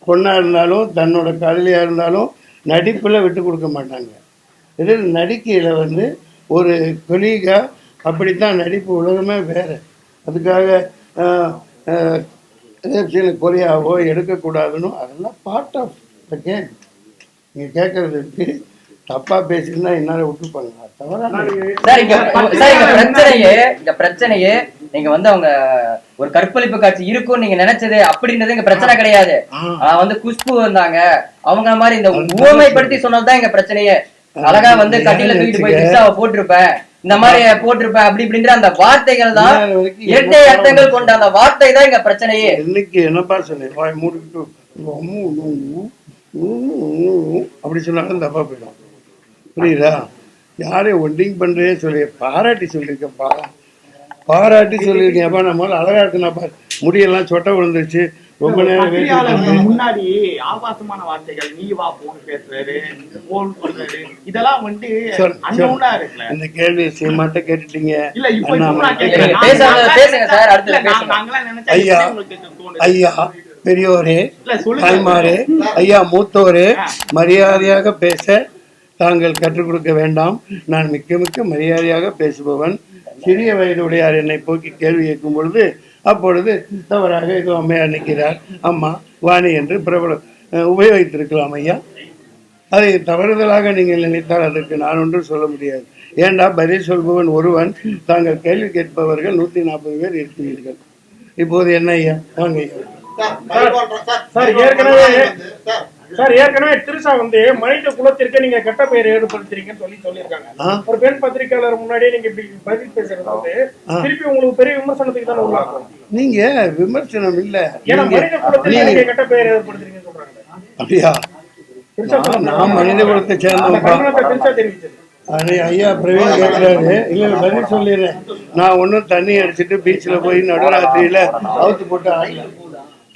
பொண்ணாக இருந்தாலும் தன்னோட காதலியாக இருந்தாலும் நடிப்பில் விட்டு கொடுக்க மாட்டாங்க. இதில் நடிக்கையில் ஒரு கொலீகா அப்படித்தான் நடிப்பு. உலகமே வேறு. அதுக்காக சீனை கொரியாவோ எடுக்கக்கூடாதுன்னு அதெல்லாம் பார்ட் ஆஃப் த கேம். நீங்கள் கேட்கறது இருக்கு. தப்பா பேசியிருந்தா என்னால விட்டுப்பாங்க. பிரச்சனையே நீங்க அவங்க ஒரு கற்பழிப்பு காட்சி இருக்கும் நீங்க நினைச்சது அப்படின்றது எங்க பிரச்சனை கிடையாது. குஷ்பு வந்தாங்க, அவங்க மாதிரி இந்த உவமைப்படுத்தி சொன்னதுதான் எங்க பிரச்சனையே. அழகா கட்டில தூக்கிட்டு போய் திசாவை போட்டிருப்பேன், இந்த மாதிரி போட்டிருப்பேன் அப்படி இப்படின்ற அந்த வார்த்தைகள் தான், இரட்டை அர்த்தங்கள் கொண்ட அந்த வார்த்தை தான் எங்க பிரச்சனையே. இன்னைக்கு என்னப்பா சொன்னேன், வாய் மூடிக்கிட்டு அப்படி சொன்னாலும் தப்பா போயிடும். புரியுதா? யாரையும் ஒண்டிங் பண்றேன்னு சொல்லி பாராட்டி சொல்லியிருக்கேன்ப்பா, பாராட்டி சொல்லியிருக்கேன். அப்பா நம்ம அழகா இருக்குனாப்பா, முடியெல்லாம் சொட்டை விழுந்துருச்சு, ரொம்ப நேரம் முன்னாடி ஆபாசமான வார்த்தைகள், நீ வா போன் பேசுறது, போன் பண்றது, இதெல்லாம் இந்த கேள்வி சீமாட்ட கேட்டுட்டீங்க. இல்ல ஐயா பெரியோரே, இல்ல சொல்லுங்க. தாய்மாரே, ஐயா மூத்தோரே, மரியாதையாக பேச தாங்கள் கற்றுக் கொடுக்க வேண்டாம். நான் மிக்க மிக்க மரியாதையாக பேசுபவன். சிறிய வயதுடையார் என்னை போக்கி கேள்வி கேட்கும் பொழுது அப்பொழுது தவறாக ஏதோ அம்மையார் நிற்கிறார், அம்மா வாணி என்று உபயோகித்திருக்கலாம் ஐயா. அதை தவறுதலாக நீங்கள் நினைத்தால் அதற்கு நான் ஒன்றும் சொல்ல முடியாது. ஏண்டா பதில் சொல்பவன் ஒருவன், தாங்கள் கேள்வி கேட்பவர்கள் 140 பேர் இருக்கிறீர்கள். இப்போது என்ன ஐயா? வாங்க ஐயா. சார் ஏற்கனவே திருசா வந்து மனித குலத்திற்கு நீங்க கெட்ட பெயர் ஏற்படுத்துறீங்கன்னு சொல்லியிருக்காங்க. ஒரு பெண் பத்திரிகையாளர் முன்னாடியே நீங்க இப்படி பதில் பேசுறது வந்து திருப்பி உங்களுக்கு பெரிய விமர்சனத்துக்கு தானே உள்ளாகும். நீங்க விமர்சனம் இல்ல, ஏன்னா மனித குலத்திற்கு நீங்க கெட்ட பெயர் ஏற்படுத்துறீங்கன்னு சொல்றாங்க. அப்படியா? நான் மனித குலத்தை சேர்ந்தவன் தெரிவிச்சது. ஐயா பிரவீன் கேட்கிறாரு. இல்ல பதில் சொல்லிடுறேன். நான் ஒன்னும் தண்ணி அடிச்சுட்டு பீச்ல போய் நடுராத்திரியில அவுத்து போட்டு ஆடல.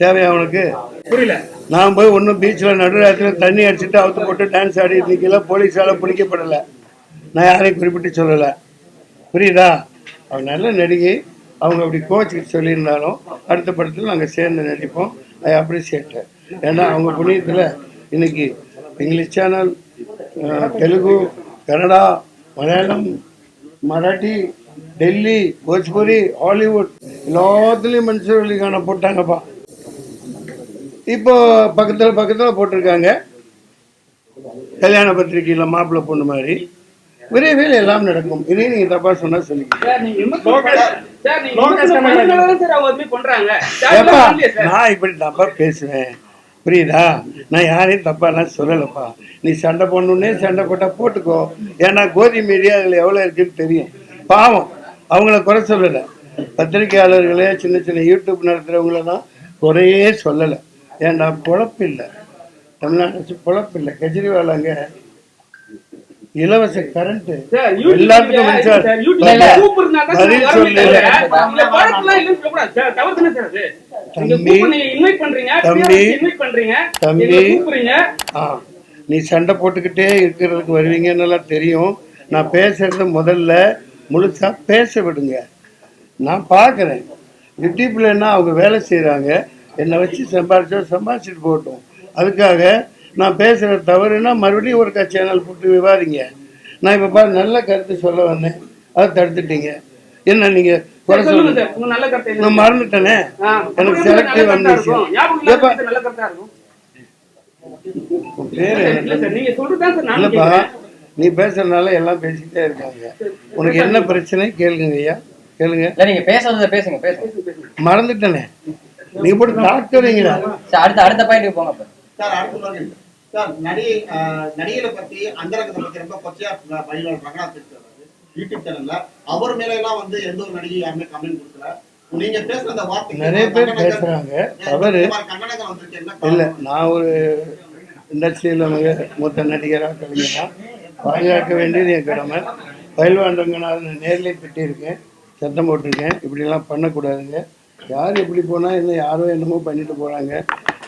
தேவையா உனக்கு? புரியல. நான் போய் ஒன்னும் பீச்ல நடுராத்திரியில தண்ணி அடிச்சுட்டு அவுத்து போட்டு டான்ஸ் ஆடி நிக்கல, போலீஸால பிடிக்கப்படல. நான் யாரையும் குறிப்பிட்டு சொல்லல. புரியுதா? அவங்க நல்ல நடிகை. அவங்க அப்படி கோச்சுக்கு சொல்லியிருந்தாலும் அடுத்த படத்தில் நாங்கள் சேர்ந்து நடிப்போம். ஐ அப்ரிசியேட். ஏன்னா அவங்க புண்ணியத்தில் இன்னைக்கு English channel, Telugu, Kannada, Malayalam, Marathi, Delhi, Bhojpuri, Hollywood எல்லாத்துலேயும் மன்சூர் அலிகான போட்டாங்கப்பா. இப்போ பக்கத்தில் போட்டிருக்காங்க கல்யாண பத்திரிகையில் மாப்பிள்ளை பொண்ணு மாதிரி. விரைவில் எல்லாம் நடக்கும். இதையும் நீங்கள் தப்பா சொன்னா சொல்லிக்க. நான் இப்படி தப்பா பேசுவேன், புரியுதா? நான் யாரையும் தப்பாலாம் சொல்லலப்பா. நீ சண்டை போடணுன்னே சண்டை போட்டா போட்டுக்கோ. ஏன்னா கோதி மீடியா அதில் எவ்வளோ இருக்குன்னு தெரியும். பாவம், அவங்கள குறை சொல்லலை. பத்திரிகையாளர்களே, சின்ன சின்ன யூடியூப் நடத்துகிறவங்கள தான் குறையே சொல்லலை. ஏன்னா பொழப்பில்லை, தமிழ்நாடு அரசு பொழப்பில்லை. கெஜ்ரிவால் அங்கே இலவச கரண்ட் எல்லாத்துக்கும் மின்சாரம் பதில் சொல்லல. தம்பி நீ சண்டை போட்டுக்கிட்டே இருக்கிறதுக்கு வருவீங்கன்னு தெரியும். நான் பேசுறது முதல்ல முழுசா பேச விடுங்க. நான் பார்க்குறேன் யூடியூப்ல என்ன அவங்க வேலை செய்கிறாங்க. என்னை வச்சு சம்பாதிச்சிட்டு போகட்டும். அதுக்காக நான் பேசுகிற தவறுனா மறுபடியும் ஒரு சேனல் போட்டு விவாதிங்க. நான் இப்போ பாரு நல்ல கருத்து சொல்ல வந்தேன், அதை தடுத்துட்டீங்க. என்ன நீங்க குறை சொல்லுங்க? நான் மறந்துட்டேனே, எனக்கு செலக்டிவ் வந்துச்சு. இல்லப்பா, நீ பேசுறதுனால எல்லாம் பேசிக்கிட்டே இருக்காங்க. உனக்கு என்ன பிரச்சனை கேளுங்க ஐயா, கேளுங்க. நீங்க பேசுறத பேசுங்க. மறந்துட்டேனே, நீங்க போட்டு டாக்டர்ங்களா? அடுத்த பாயிண்ட் போங்க சார். அடுத்து சார், நடிகளை பத்தி அந்தரங்கத்தை பத்தி ரொம்ப கொச்சையா பதில் ரங்கநாத் யூடியூப் சேனல்ல. அவர் மேல எல்லாம் வந்து எந்த ஒரு நடிகை யாருமே கமெண்ட் கொடுக்கல. நீங்க பேசுற அந்த வார்த்தை நிறைய பேர் பேசுறாங்க. தவறு இல்ல. நான் ஒரு இண்டஸ்ட்ரியில மிக மூத்த நடிகராக கலைஞரா பாதுகாக்க வேண்டியது என் கடமை. பயில்வான் ரங்கநாதன் நேரில் திட்டியிருக்கேன், சத்தம் போட்டிருக்கேன். இப்படிலாம் பண்ணக்கூடாதுங்க. யார் எப்படி போனால் என்ன, யாரோ என்னமோ பண்ணிட்டு போகிறாங்க,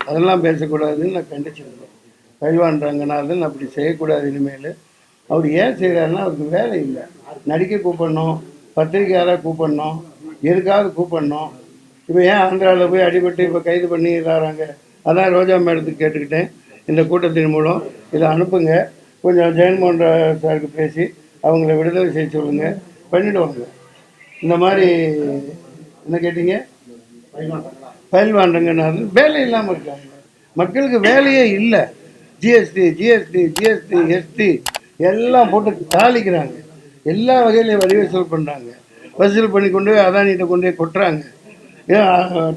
அதெல்லாம் பேசக்கூடாதுன்னு நான் கண்டிச்சிருக்கேன். பயில்வான் ரங்கநாதன் அப்படி செய்யக்கூடாது இனிமேல். அவர் ஏன் செய்கிறாருன்னா அவருக்கு வேலை இல்லை. நடிக்க கூப்பிடணும், பத்திரிக்கையாளர் கூப்பிடணும், எதுக்காவது கூப்பிடணும். இப்போ ஏன் ஆந்திராவில் போய் அடிபட்டு இப்போ கைது பண்ணி இதாகிறாங்க. அதான் ரோஜா மேடத்துக்கு கேட்டுக்கிட்டேன், இந்த கூட்டத்தின் மூலம் இதை அனுப்புங்க, கொஞ்சம் ஜெயன்மோகன் சாருக்கு பேசி அவங்கள விடுதலை செய்ய சொல்லுங்கள், பண்ணிவிடுவாங்க. இந்த மாதிரி என்ன கேட்டீங்க? பயில்வான் ரங்கநாதன் வேலை இல்லாமல் இருக்காங்க. மக்களுக்கு வேலையே இல்லை. ஜிஎஸ்டி ஜிஎஸ்டி ஜிஎஸ்டி எஸ்டி எல்லாம் போட்டு தாளிக்கிறாங்க. எல்லா வகையிலையும் வரி வசூல் பண்ணுறாங்க. வசூல் பண்ணி கொண்டு போய் அதானிகிட்ட கொண்டு போய் கொட்டுறாங்க.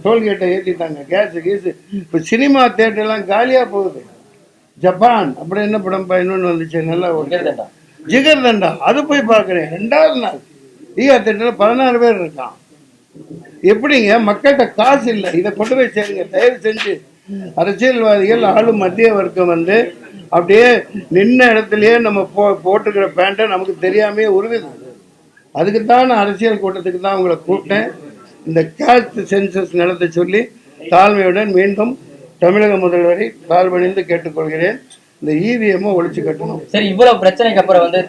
டோல்கேட்டை ஏற்றிட்டாங்க, கேஸு கீஸு. இப்போ சினிமா தேட்டர்லாம் காலியாக போகுது. ஜப்பான் அப்படி என்ன படம் இன்னொன்று வந்துச்சு, நல்லா ஜிகர் தண்டா, அது போய் பார்க்குறேன். 2வது நாள் ஈகா தேட்டரில் 16 பேர் இருக்கான். எப்படிங்க? மக்கள்கிட்ட காசு இல்லை, இதை கொண்டு போய் சேருங்க தயவு செஞ்சு. அரசியல்வாதிகள் ஆளும் மத்திய வர்க்கம் வந்து அப்படியே நின்ன இடத்துலயே நம்ம போட்டுக்கிற பேண்ட்டை நமக்கு தெரியாமே உருகுது. அதுக்குத்தான் நான் அரசியல் கூட்டத்துக்கு தான் உங்களை கூப்பிட்டேன். இந்த காஸ்ட் சென்சஸ் நடத்த சொல்லி தாழ்மையுடன் மீண்டும் தமிழக முதல்வரை தாழ்வணிந்து கேட்டுக்கொள்கிறேன். இந்த இவிஎம் ஒழிச்சு கட்டணும். சரி, இவ்வளவு பிரச்சனைக்கு அப்புறம் வந்து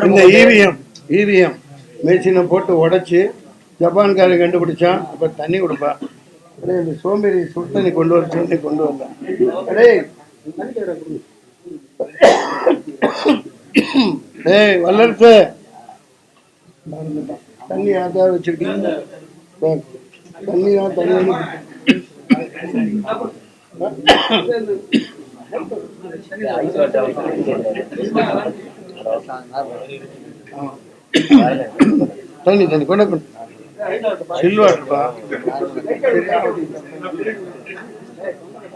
இந்த இவிஎம் மெஷினை போட்டு உடைச்சு ஜப்பான்காரன் கண்டுபிடிச்சான். அப்ப தண்ணி கொடுப்பா, அடே இந்த சோம்பேறி சுடு கொண்டு வர சொல்லி கொண்டு வந்தேன். அடே டேய் வல்லரசு தண்ணி யாருக்காவது வச்சிருக்கீங்க? தண்ணி தான் தண்ணி தண்ணி தண்ணி கொண்டு சில்வாட்டுப்பா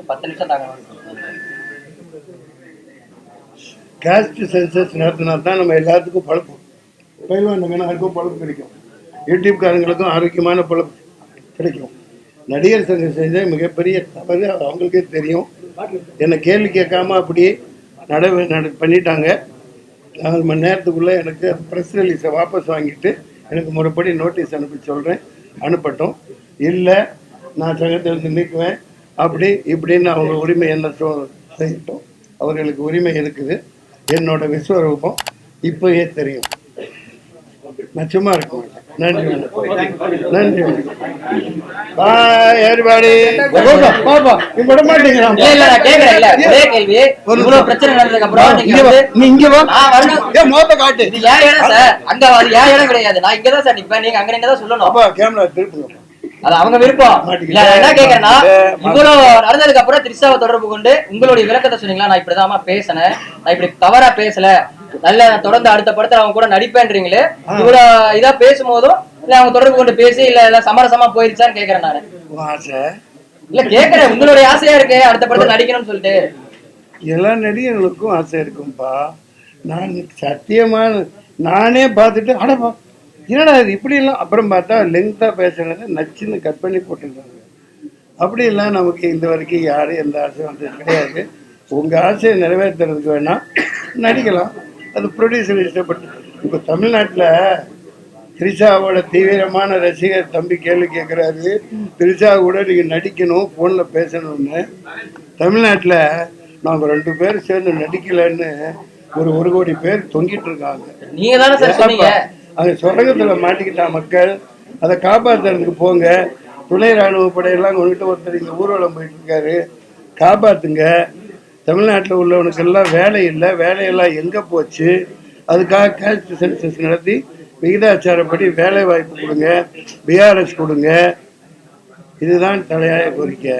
10 நிமிஷம் தாங்க. கேஸ்ட் சென்சஸ் நடத்தினா தான் நம்ம எல்லாத்துக்கும் பழப்பு பயில்வானுக்கும் பழப்பு கிடைக்கும், யூடியூப்காரங்களுக்கும் ஆரோக்கியமான பழப்பு கிடைக்கும். நடிகர் சங்கம் செஞ்ச மிகப்பெரிய தவறு அவங்களுக்கே தெரியும். என்னை கேள்வி கேட்காம அப்படியே பண்ணிட்டாங்க. 4 மணி நேரத்துக்குள்ளே எனக்கு ப்ரெஸ் ரிலீஸை வாபஸ் வாங்கிட்டு எனக்கு முறைப்படி நோட்டீஸ் அனுப்பி சொல்கிறேன். அனுப்பட்டும், இல்லை நான் சங்கத்திலிருந்து நீக்குவேன் அப்படி இப்படின்னு அவங்க உரிமை என்ன செய்யட்டும். அவர்களுக்கு உரிமை இருக்குது. என்னோட விஸ்வரூபம் இப்போயே தெரியும். நான் சும்மா இருக்க மாட்டேன். நன்றி நன்றி. பாய் எவ்ரிபடி. பாப்பா நீ விட மாட்டேங்கிறான். இல்ல நான் கேக்குறேன். இல்ல ஒரே கேள்வி, இவ்வளவு பிரச்சனை நடந்ததுக்கு அப்புறம் நீ இங்க வா. நான் வரணும். ஏன் மோத காட்டு. இது ஏன் இடம் சார்? அங்க அது ஏன் இடம் கிடையாது. நான் இங்க தான் சார் நிப்பேன். நீங்க அங்க நின்னு தான் சொல்லணும். அப்பா கேமரா திருப்புங்க. அது அவங்க விருப்பம். இல்ல நான் என்ன கேக்குறேன்னா, இவ்வளவு நடந்ததுக்கு அப்புறம் திரிஷாவை தொடர்பு கொண்டு உங்களுடைய விளக்கத்தை சொன்னீங்களா? நான் இப்படிதாமா பேசினேன், நான் இப்படி தவறா பேசல, நல்ல தொடர்ந்து அடுத்த படத்துல அவங்க கூட நடிப்பேன்றீங்களே, இவ்வளவு இதா பேசும்போதும் இல்ல அவங்க தொடர்பு கொண்டு பேசி இல்ல சமரசமா போயிருச்சான்னு கேக்குறேன் நானு. இல்ல கேக்குறேன், உங்களுடைய ஆசையா இருக்கு அடுத்த படத்துல நடிக்கணும்னு சொல்லிட்டு. எல்லா நடிகர்களுக்கும் ஆசை இருக்கும்பா. நான் சத்தியமான நானே பார்த்துட்டு அடப்பா என்னடா இது இப்படிலாம், அப்புறம் பார்த்தா லெங்க்தாக பேசுறது நச்சுன்னு கட் பண்ணி போட்டுருக்காங்க. அப்படிலாம் நமக்கு இந்த வரைக்கும் யாரும் எந்த ஆசையும் வந்தது கிடையாது. உங்கள் ஆசையை நிறைவேற்றுறதுக்கு வேணால் நடிக்கலாம், அது ப்ரொடியூசர் இஷ்டப்பட்டு. இப்போ தமிழ்நாட்டில் திரிஷாவோட தீவிரமான ரசிகர் தம்பி கேள்வி கேட்குறாரு, திரிஷா கூட நீங்கள் நடிக்கணும், ஃபோனில் பேசணும்னு. தமிழ்நாட்டில் நாங்கள் 2 பேர் சேர்ந்து நடிக்கலைன்னு 1 கோடி பேர் தொங்கிட்டு இருக்காங்க. நீங்க தானே சார் சொன்னீங்க. அது சுரங்கத்தில் மாட்டிக்கிட்டா மக்கள், அதை காப்பாற்றுறதுக்கு போங்க. துணை ராணுவ படையெல்லாம் கொண்டுட்டு ஒருத்தர் இங்கே ஊர்வலம் போயிட்டு இருக்காரு, காப்பாற்றுங்க. தமிழ்நாட்டில் உள்ளவனுக்கு எல்லாம் வேலை இல்லை, வேலையெல்லாம் எங்கே போச்சு? அதுக்காக கேஸ்ட் சென்சஸ் நடத்தி விகிதாச்சாரப்படி வேலை வாய்ப்பு கொடுங்க, பிஆர்எஸ் கொடுங்க. இதுதான் தலையாய கோரிக்கை.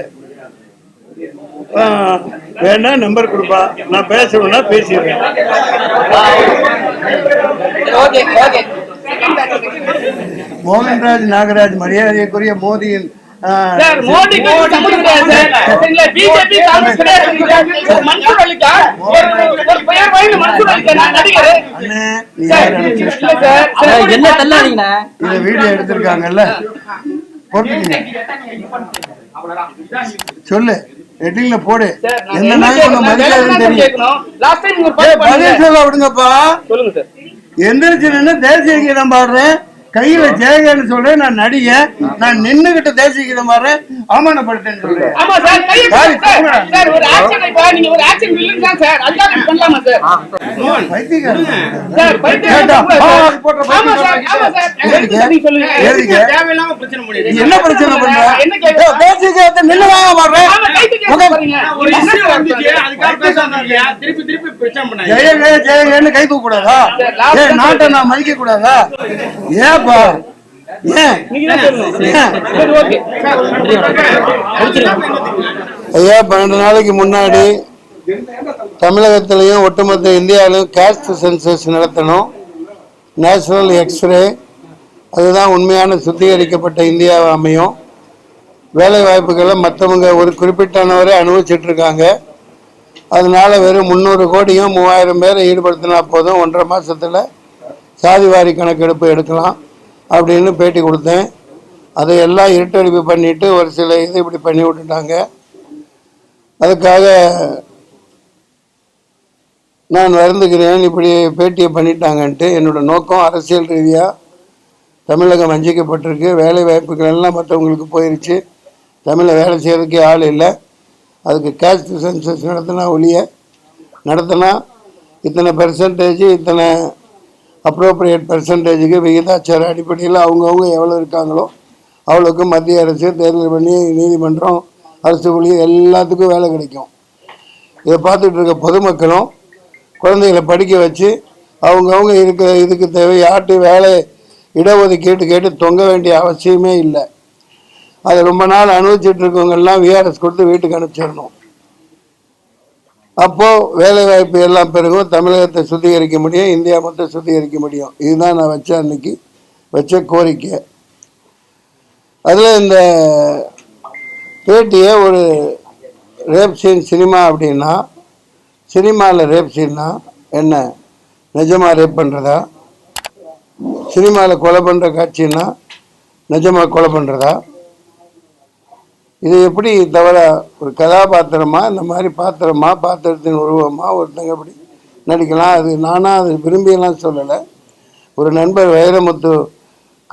வேணா நம்பர் கொடுப்பா, நான் பேசணும்னா பேசிடுறேன். மோகன்ராஜ் நாகராஜ் மரியாதைக்குரிய மோதியின் வீடியோ எடுத்திருக்காங்கல்ல, சொல்லு ஹெட்டிங்ல போடு. எந்த நாய் மதிக்காதுன்னு தெரியும். பதில் சொல்ல விடுங்கப்பா. எந்திரிச்சு நின்று தேசிய கீதம் பாடுறேன், கையில ஜெயகன்னு சொல்றேன். நான் நடிக, நான் நின்னுகிட்ட தேசிய கீதம் பாடுறேன், அவமானப்படுத்தேன்னு சொல்றேன். என்ன பிரச்சனை பண்ற? தேசிய கீதத்தை நின்று வாங்க பாடுறேன். ஜெயகன்னு கை தூக்க கூடாதா? நாட்டை நான் மதிக்க கூடாதா? ஏப்பா ஐயா, 12 நாளைக்கு முன்னாடி தமிழகத்திலையும் ஒட்டுமொத்த இந்தியாவிலையும் கேஸ்ட் சென்சஸ் நடத்தணும், நேஷனல் எக்ஸ்ரே. அதுதான் உண்மையான சுத்திகரிக்கப்பட்ட இந்தியாவை அமையும். வேலை வாய்ப்புகளை மற்றவங்க ஒரு குறிப்பிட்டவரை அனுபவிச்சுட்டு இருக்காங்க. அதனால வெறும் 300 கோடியும் 3000 பேரை ஈடுபடுத்தினா போதும், 1.5 மாதத்தில் சாதிவாரி கணக்கெடுப்பு எடுக்கலாம் அப்படின்னு பேட்டி கொடுத்தேன். அதையெல்லாம் இருட்டடிப்பு பண்ணிட்டு ஒரு சில இது இப்படி பண்ணி விட்டுட்டாங்க. அதுக்காக நான் வருந்துகிறேன், இப்படி பேட்டியை பண்ணிட்டாங்கன்ட்டு. என்னோட நோக்கம் அரசியல் ரீதியாக தமிழகம் வஞ்சிக்கப்பட்டிருக்கு, வேலை வாய்ப்புகள் எல்லாம் மற்றவங்களுக்கு போயிடுச்சு, தமிழில் வேலை செய்யறதுக்கே ஆள் இல்லை. அதுக்கு கேஸ்ட் சென்சஸ் நடத்தினா இத்தனை பெர்சன்டேஜ், இத்தனை அப்ரோப்ரியேட் பெர்சன்டேஜுக்கு விகிதாச்சார அடிப்படையில் அவங்கவுங்க எவ்வளோ இருக்காங்களோ அவளுக்கு மத்திய அரசு தேர்தல் பண்ணி நீதிமன்றம் அரசு ஊழியர் எல்லாத்துக்கும் வேலை கிடைக்கும். இதை பார்த்துட்டு இருக்க பொதுமக்களும் குழந்தைகளை படிக்க வச்சு அவங்கவுங்க இருக்கிற இதுக்கு தேவை யார்ட்டு வேலை இடஒதுக்கீட்டு கேட்டு தொங்க வேண்டிய அவசியமே இல்லை. அதை ரொம்ப நாள் அனுபவிச்சுட்டு இருக்கவங்கெல்லாம் விஆர்எஸ் கொடுத்து வீட்டுக்கு அனுப்பிச்சிடணும். அப்போது வேலை வாய்ப்பு எல்லாம் பெருகும், தமிழகத்தை சுத்திகரிக்க முடியும், இந்தியா மொத்தம் சுத்திகரிக்க முடியும். இதுதான் நான் அன்னைக்கு வச்ச கோரிக்கை. அதில் இந்த பேட்டியை ஒரு ரேப் சீன் சினிமா அப்படின்னா, சினிமாவில் ரேப் சீன்னா என்ன, நிஜமாக ரேப் பண்ணுறதா? சினிமாவில் கொலை பண்ணுற காட்சின்னா நிஜமாக கொலை பண்ணுறதா? இது எப்படி தவிர ஒரு கதாபாத்திரமா, இந்த மாதிரி பாத்திரத்தின் உருவமாக ஒருத்தங்க எப்படி நடிக்கலாம்? அது நானாக அது விரும்பியெல்லாம் சொல்லலை. ஒரு நண்பர் வைரமுத்து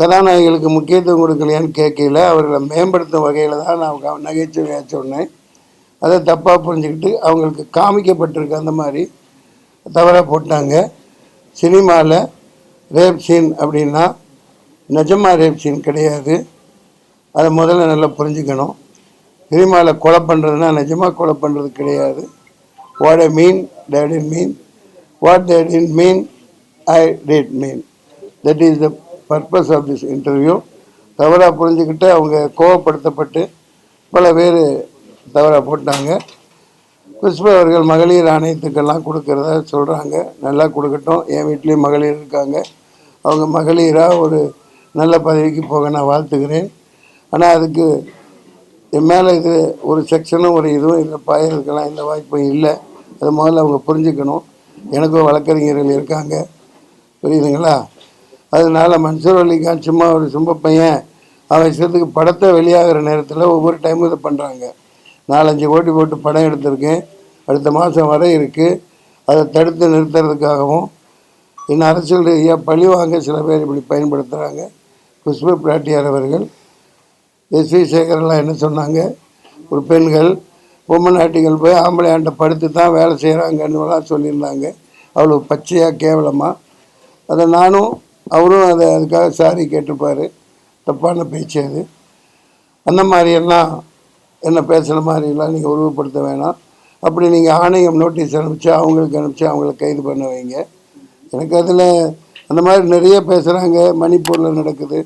கதாநாயகிகளுக்கு முக்கியத்துவம் கொடுக்கலையான்னு கேட்கல, அவர்களை மேம்படுத்தும் வகையில் தான் நான் நகைச்சுவையாக சொன்னேன். அதை தப்பாக புரிஞ்சுக்கிட்டு அவங்களுக்கு காமிக்கப்பட்டிருக்கு, அந்த மாதிரி தவறாக போட்டாங்க. சினிமாவில் ரேப் சீன் அப்படின்னா நிஜமாக ரேப் சீன் கிடையாது. அதை முதல்ல நல்லா புரிஞ்சுக்கணும். சினிமாவில் கொலை பண்ணுறதுனா நிஜமாக கொலை பண்ணுறது கிடையாது. What I mean, they didn't mean. What they didn't mean, I did mean. That is the purpose of this interview. தவறாக புரிஞ்சுக்கிட்டு அவங்க கோவப்படுத்தப்பட்டு பல பேர் தவறாக போட்டாங்க. புஷ்பா அவர்கள் மகளிர் ஆணையத்துக்கெல்லாம் கொடுக்கறதா சொல்கிறாங்க. நல்லா கொடுக்கட்டும். என் வீட்லேயும் மகளிர் இருக்காங்க. அவங்க மகளிராக ஒரு நல்ல பதவிக்கு போக நான் வாழ்த்துக்கிறேன். ஆனால் அதுக்கு என் மேலே இது ஒரு செக்ஷனும் ஒரு இதுவும் இதில் பாயறதுக்கெல்லாம் எந்த வாய்ப்பும் இல்லை. அது முதல்ல அவங்க புரிஞ்சுக்கணும். எனக்கும் வழக்கறிஞர்கள் இருக்காங்க, புரியுதுங்களா? அதனால மன்சூர் அலிகான் சும்மா ஒரு சும்ப பையன் அவன் இஷ்டத்துக்கு படத்தை வெளியாகிற நேரத்தில் ஒவ்வொரு டைமும் இதை பண்ணுறாங்க. 4-5 கோடி போட்டு படம் எடுத்திருக்கேன், அடுத்த மாதம் வர இருக்குது. அதை தடுத்து நிறுத்துறதுக்காகவும் இன்னும் அரசியல் ரீதியாக பழி வாங்க சில பேர் இப்படி பயன்படுத்துகிறாங்க. புஷ்பா பிராட்டியார் அவர்கள், எஸ்வி சேகரெல்லாம் என்ன சொன்னாங்க, ஒரு பெண்கள் பொம்மநாட்டிகள் போய் ஆம்பளை ஆண்டை படுத்து தான் வேலை செய்கிறாங்கன்னுலாம் சொல்லியிருந்தாங்க. அவ்வளோ பச்சையாக கேவலமாக. அதை நானும் அவரும் அதுக்காக சாரி கேட்டுப்பார். தப்பான பேச்சு அது. அந்த மாதிரியெல்லாம் என்ன பேசுகிற மாதிரிலாம் நீங்கள் உருவப்படுத்த வேணாம். அப்படி நீங்கள் ஆணையம் நோட்டீஸ் அனுப்பிச்சு அவங்கள கைது பண்ண வைங்க. எனக்கு அதில் அந்த மாதிரி நிறைய பேசுகிறாங்க. மணிப்பூரில் நடக்குது,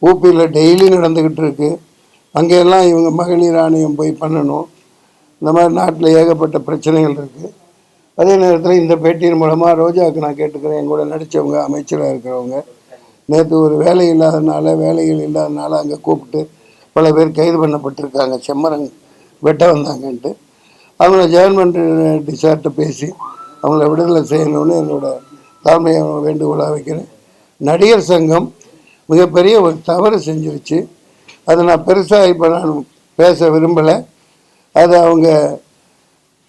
ஊபியில் டெய்லி நடந்துக்கிட்டு இருக்கு. அங்கெல்லாம் இவங்க மகளிர் ஆணையம் போய் பண்ணணும். இந்த மாதிரி நாட்டில் ஏகப்பட்ட பிரச்சனைகள் இருக்குது. அதே நேரத்தில் இந்த பேட்டியின் மூலமாக ரோஜாவுக்கு நான் கேட்டுக்கிறேன், என் கூட நடித்தவங்க, அமைச்சராக இருக்கிறவங்க, நேற்று ஒரு வேலைகள் இல்லாதனால அங்கே கூப்பிட்டு பல பேர் கைது பண்ணப்பட்டிருக்காங்க. செம்மரங் வெட்ட வந்தாங்கன்ட்டு அவங்கள ஜெகன்மெண்ட் டிசார்ட்ட பேசி அவங்கள விடுதலை செய்யணும்னு என்னோட தாழ்மையை வேண்டுகோளாக வைக்கிறேன். நடிகர் சங்கம் மிகப்பெரிய ஒரு தவறு செஞ்சிருச்சு. அதை நான் பெருசாக இப்போ நான் பேச விரும்பலை. அது அவங்க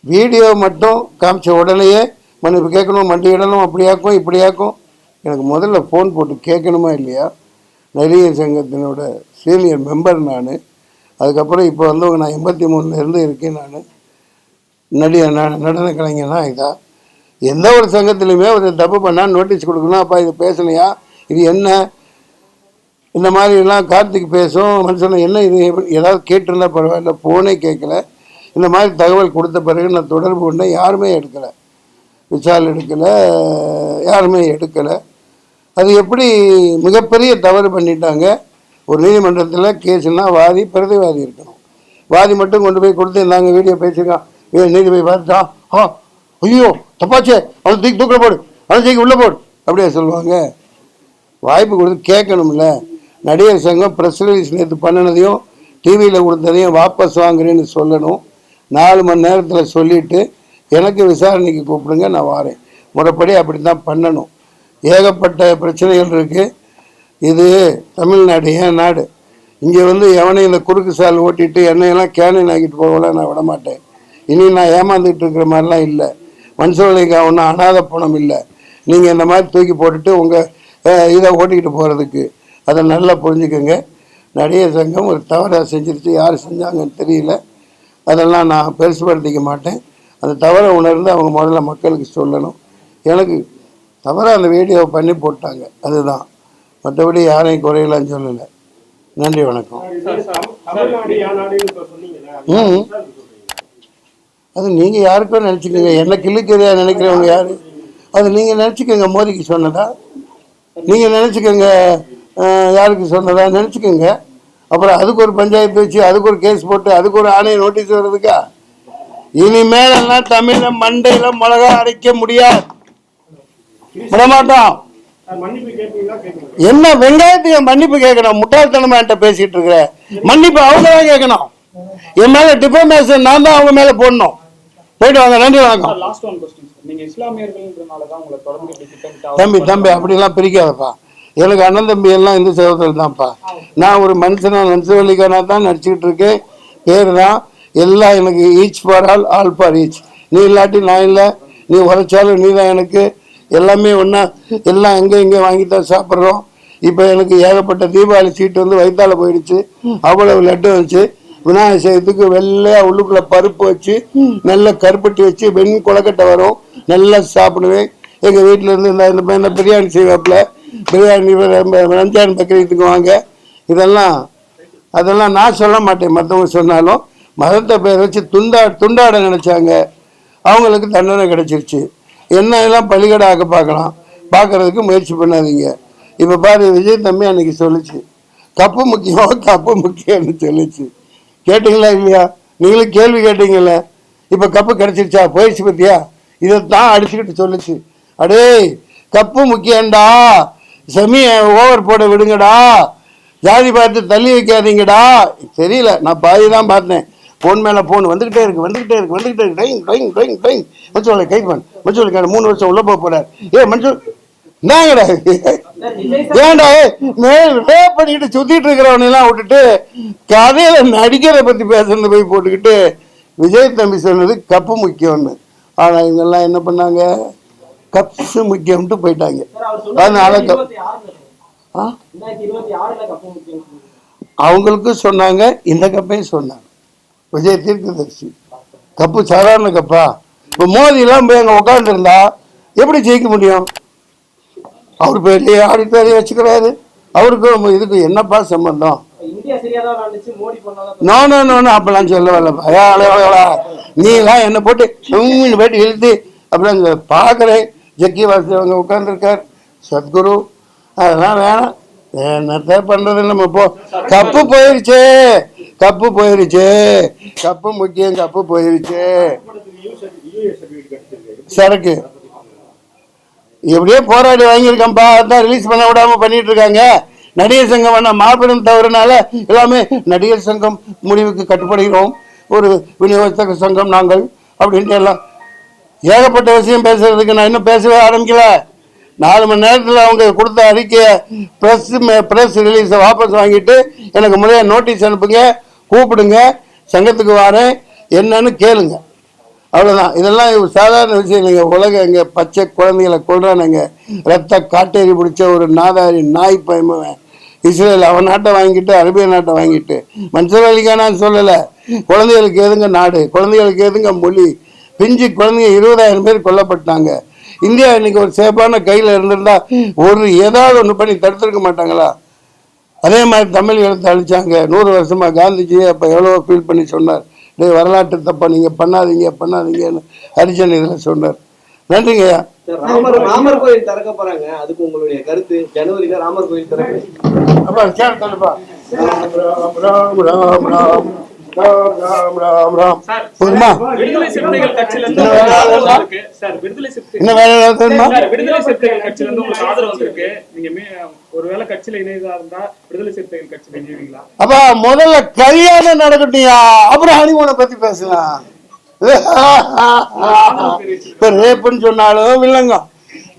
வீடியோ மட்டும் காமிச்ச உடனேயே மன்னிப்பு கேட்கணும், மண்டியிடணும், அப்படியாக்கும் இப்படியாக்கும். எனக்கு முதல்ல ஃபோன் போட்டு கேட்கணுமா இல்லையா? நடிகர் சங்கத்தினோட சீனியர் மெம்பர் நான். அதுக்கப்புறம் இப்போ வந்தவங்க நான் 83 இருக்கேன். நான் நடன கலைஞனா. இதாக எந்த ஒரு சங்கத்திலையுமே ஒரு தப்பு பண்ணால் நோட்டீஸ் கொடுக்கணும். அப்பா இது பேசலையா, இது என்ன, இந்த மாதிரிலாம் கார்த்திக் பேசும் மனுஷன் என்ன இது ஏதாவது கேட்டிருந்தா பரவாயில்ல. ஃபோனே கேட்கல. இந்த மாதிரி தகவல் கொடுத்த பிறகு நான் தொடர்பு கொண்டேன், யாருமே எடுக்கலை. விஷால் எடுக்கலை, யாருமே எடுக்கலை. அது எப்படி மிகப்பெரிய தவறு பண்ணிட்டாங்க. ஒரு நீதிமன்றத்தில் கேஸுனால் வாதி பிரதிவாதி இருக்கணும். வாதி மட்டும் கொண்டு போய் கொடுத்து நாங்க வீடியோ பேசியிருக்கான், நீதிபதி பார்த்துட்டான், ஐயோ தப்பாச்சே, அவனை தூக்கி தூக்கில் போடு, அவனை தூக்கி உள்ளே போடு அப்படியே சொல்லுவாங்க. வாய்ப்பு கொடுத்து கேட்கணும்ல. நடிகர் சங்கம் ப்ரெஸ் ரிலீஸ் நேற்று பண்ணினதையும் டிவியில் கொடுத்ததையும் வாபஸ் வாங்குறேன்னு சொல்லணும். 4 மணி நேரத்தில் சொல்லிவிட்டு எனக்கு விசாரணைக்கு கூப்பிடுங்க, நான் வரேன். முறைப்படி அப்படி தான் பண்ணணும். ஏகப்பட்ட பிரச்சனைகள் இருக்குது. இது தமிழ்நாடு, என் நாடு. இங்கே எவனையும் இந்த குறுக்கு சால் ஓட்டிட்டு என்னையெல்லாம் கேனின் ஆக்கிட்டு போகலாம் நான் விடமாட்டேன். இனி நான் ஏமாந்துட்டு இருக்கிற மாதிரிலாம் இல்லை. மனுஷர்களுக்கு ஒன்றும் அனாத பணம் இல்லை. நீங்கள் இந்த மாதிரி தூக்கி போட்டுட்டு உங்கள் இதை ஓட்டிக்கிட்டு போகிறதுக்கு. அதை நல்லா புரிஞ்சுக்கோங்க. நடிகர் சங்கம் ஒரு தவறாக செஞ்சிருச்சு. யார் செஞ்சாங்கன்னு தெரியல. அதெல்லாம் நான் பெருசுபடுத்திக்க மாட்டேன். அந்த தவறை உணர்ந்து அவங்க முதல்ல மக்களுக்கு சொல்லணும். எனக்கு தவறாக அந்த வீடியோவை பண்ணி போட்டாங்க, அதுதான். மற்றபடி யாரையும் குறையலான்னு சொல்லலை. நன்றி, வணக்கம். தமிழ்நாடு யானாடுன்னு இப்ப சொன்னீங்கல்ல, அது நீங்கள் யாருக்கும் நினச்சிக்கோங்க. என்ன கிள்ளுக்கறியா நினைக்கிறவங்க யார்? அது நீங்கள் நினச்சிக்கோங்க. மோதிக்கு சொன்னதா நீங்கள் நினச்சிக்கோங்க, யாருக்கு சொன்னதா நினச்சிக்கோங்க. அப்புறம் அதுக்கு ஒரு பஞ்சாயத்து வச்சு அதுக்கு ஒரு கேஸ் போட்டு அதுக்கு ஒரு ஆணைய நோட்டீஸ் வர்றதுக்கா? இனிமேலாம் தமிழ மண்டையில மிளகா அரைக்க முடியாது, விடமாட்டோம். மன்னிப்பு கேட்பீங்களா? கேட்கணும். என்ன வெங்காயத்துக்கு மன்னிப்பு கேட்கணும்? முட்டாள்தனமா என்கிட்ட பேசிட்டு இருக்கிற. மன்னிப்பு அவங்க தான் கேட்கணும். என் மேல டிஃபமேஷன் நான் தான் அவங்க மேல போடணும். போயிட்டு வாங்க. நன்றி, வணக்கம். Last one question sir. நீங்க இஸ்லாமியர்கள்ன்றனால தான் உங்களை தொடர்ந்து தம்பி அப்படிலாம் பிரிக்காதப்பா. எனக்கு அண்ணன் தம்பி எல்லாம் இந்த சகோதரர் தான்ப்பா. நான் ஒரு மனுஷவல்லிக்கானா தான் நடிச்சுக்கிட்டு இருக்கேன். பேர் தான் எல்லாம் எனக்கு. Each for all for each. நீ இல்லாட்டி நான் இல்லை, நீ உழைச்சாலும் நீ தான் எனக்கு. எல்லாமே ஒன்றா, எல்லாம் எங்கே வாங்கி தான் சாப்பிட்றோம். இப்போ எனக்கு ஏகப்பட்ட தீபாவளி சீட்டு வந்து வயிற்றால போயிடுச்சு. அவ்வளவு லட்டு வச்சு விநாயகர் சதுர்த்திக்கு வெள்ளையாக உள்ளுக்குள்ளே பருப்பு வச்சு நல்ல கருப்பட்டி வச்சு வெண் கொலக்கட்டை வரும், நல்லா சாப்பிடுவேன். எங்கள் வீட்டில் இருந்து இந்த பிரியாணி செய்வாப்பில், பிரியாணி ரம்ஜான் பக்ரீத்துக்கு வாங்க. அதெல்லாம் நான் சொல்ல மாட்டேன், மற்றவங்க சொன்னாலும். மதத்தை பேர் வச்சு துண்டாட நினச்சாங்க, அவங்களுக்கு தண்டனை கிடைச்சிருச்சு. என்ன எல்லாம் பள்ளிக்கடை ஆக்க பார்க்கறதுக்கு முயற்சி பண்ணாதீங்க. இப்போ பாரு, விஜய் தம்பி அன்னைக்கு சொல்லிச்சு, கப்பு முக்கியம்னு சொல்லிச்சு. கேட்டீங்களா இல்லையா? நீங்களும் கேள்வி கேட்டீங்கல்ல. இப்போ கப்பு கிடைச்சிருச்சா? போயிடுச்சு பத்தியா? இதைத்தான் அடிச்சுக்கிட்டு சொல்லிச்சு, அடே கப்பு முக்கியம்டா, செமி ஓவர் போட விடுங்கடா, ஜாதி பார்த்து தள்ளி வைக்காதீங்கடா. தெரியல, நான் பாதி தான் பார்த்தேன். ஃபோன் மேலே ஃபோன் வந்துக்கிட்டே இருக்கு. டைங் மஞ்சள் கை பண்ண மஞ்சள் 3 வருஷம் உள்ள போக போறாரு. மஞ்சள் என்னங்கடா ஏன்டா ரேப் பண்ணிக்கிட்டு சுத்திட்டு இருக்கிறவனெல்லாம் விட்டுட்டு கதையில நடிக்கிறத பத்தி பேசுறது போய் போட்டுக்கிட்டு விஜய் தம்பி சொன்னது கப்பு முக்கியம்னு. ஆனா இவங்கெல்லாம் என்ன பண்ணாங்க? கப்ஸ் முக்கியம்ட்டு போயிட்டாங்க. அதனால அவங்களுக்கும் சொன்னாங்க, இந்த கப்பையும் சொன்னாங்க. விஜய் தீர்க்கதரிசி கப்பு சாதாரண கப்பா? இப்போ மோதிலாம் போய் அங்கே உட்காந்துருந்தா எப்படி ஜெயிக்க முடியும்? அவர் பேர்லயே ஆடிட்டோரியம் வச்சுக்கிறாரு. அவருக்கு இதுக்கு என்னப்பா சம்பந்தம்? நோ அப்பெல்லாம் சொல்ல வரலப்பா. நீலாம் என்ன போட்டு போயிட்டு இழுத்து அப்படிலாம் பார்க்குறேன். ஜக்கி வாசவங்க உட்காந்துருக்கார், சத்குரு. அதெல்லாம் வேணாம், என்னத்த பண்றது? நம்ம போ, கப்பு போயிருச்சு. கப்பு முக்கியம், கப்பு போயிருச்சு. சரக்கு எப்படியோ போராடி வாங்கியிருக்கேன்ப்பா, அதான் ரிலீஸ் பண்ண விடாம பண்ணிட்டு இருக்காங்க. நடிகர் சங்கம் வேணா மாபெரும் தவறுனால எல்லாமே நடிகர் சங்கம் முடிவுக்கு கட்டுப்படுகிறோம், ஒரு விநியோகஸ்தக சங்கம் நாங்கள் அப்படின்ட்டு எல்லாம் ஏகப்பட்ட விஷயம் பேசுறதுக்கு நான் இன்னும் பேசவே ஆரம்பிக்கல. 4 மணி நேரத்தில் அவங்க கொடுத்த அறிக்கையை ப்ரெஸ் ரிலீஸை வாபஸ் வாங்கிட்டு எனக்கு முறையாக நோட்டீஸ் அனுப்புங்க, கூப்பிடுங்க, சங்கத்துக்கு வரேன், என்னன்னு கேளுங்க. அவ்வளோதான். இதெல்லாம் சாதாரண விஷயம் இல்லைங்க. உலகம் எங்கே பச்சை குழந்தைகளை கொள்றானுங்க. ரத்த காட்டேரி பிடிச்ச ஒரு நாதாரி நாய் பயமுவேன் இஸ்ரேல் அவன் நாட்டை வாங்கிட்டு அரேபிய நாட்டை வாங்கிட்டு. மன்சூர் அலிகானான்னு சொல்லலை. குழந்தைகளுக்கு எதுங்க நாடு, குழந்தைகளுக்கு எதுங்க மொழி? பிஞ்சு குழந்தைங்க 20,000 பேர் கொல்லப்பட்டாங்க. இந்தியா இன்னைக்கு ஒரு சேஃபான கையில் இருந்திருந்தா ஏதாவது ஒன்று பண்ணி தடுத்துருக்க மாட்டாங்களா? அதே மாதிரி தமிழ் எழுத்து அழிச்சாங்க 100 வருஷமா. காந்திஜியே அப்போ எவ்வளோ ஃபீல் பண்ணி சொன்னார், வரலாற்று தப்பா நீங்கள் பண்ணாதீங்கன்னு ஹரிஜன் இதில் சொன்னார். நன்றிங்கய்யா. ராமர் கோயில் திறக்க போறாங்க, அதுக்கு உங்களுடைய கருத்து? ஜனவரியில ராமர் கோயில் திறக்க அப்பா சார் சொல்லுப்பா. ராம் ராம் ராம் ராம் ராம் ராம் ராம். போதுமா? விடுதலை சிறுத்தைகள் கட்சியில இருந்து சார் விடுதலை சிறுத்தைகள் கட்சியில இருந்து உங்களுக்கு ஆதரவு வந்திருக்கு. நீங்க ஒருவேளை கட்சியில இணையதா இருந்தா விடுதலை சிறுத்தைகள் கட்சியில இணைவீங்களா? அப்பா முதல்ல கல்யாணம் நடக்கட்டியா, அப்புறம் ஹனிமூனை பத்தி பேசலாம். இப்ப ரேப்புன்னு சொன்னாலும் வில்லங்கம்,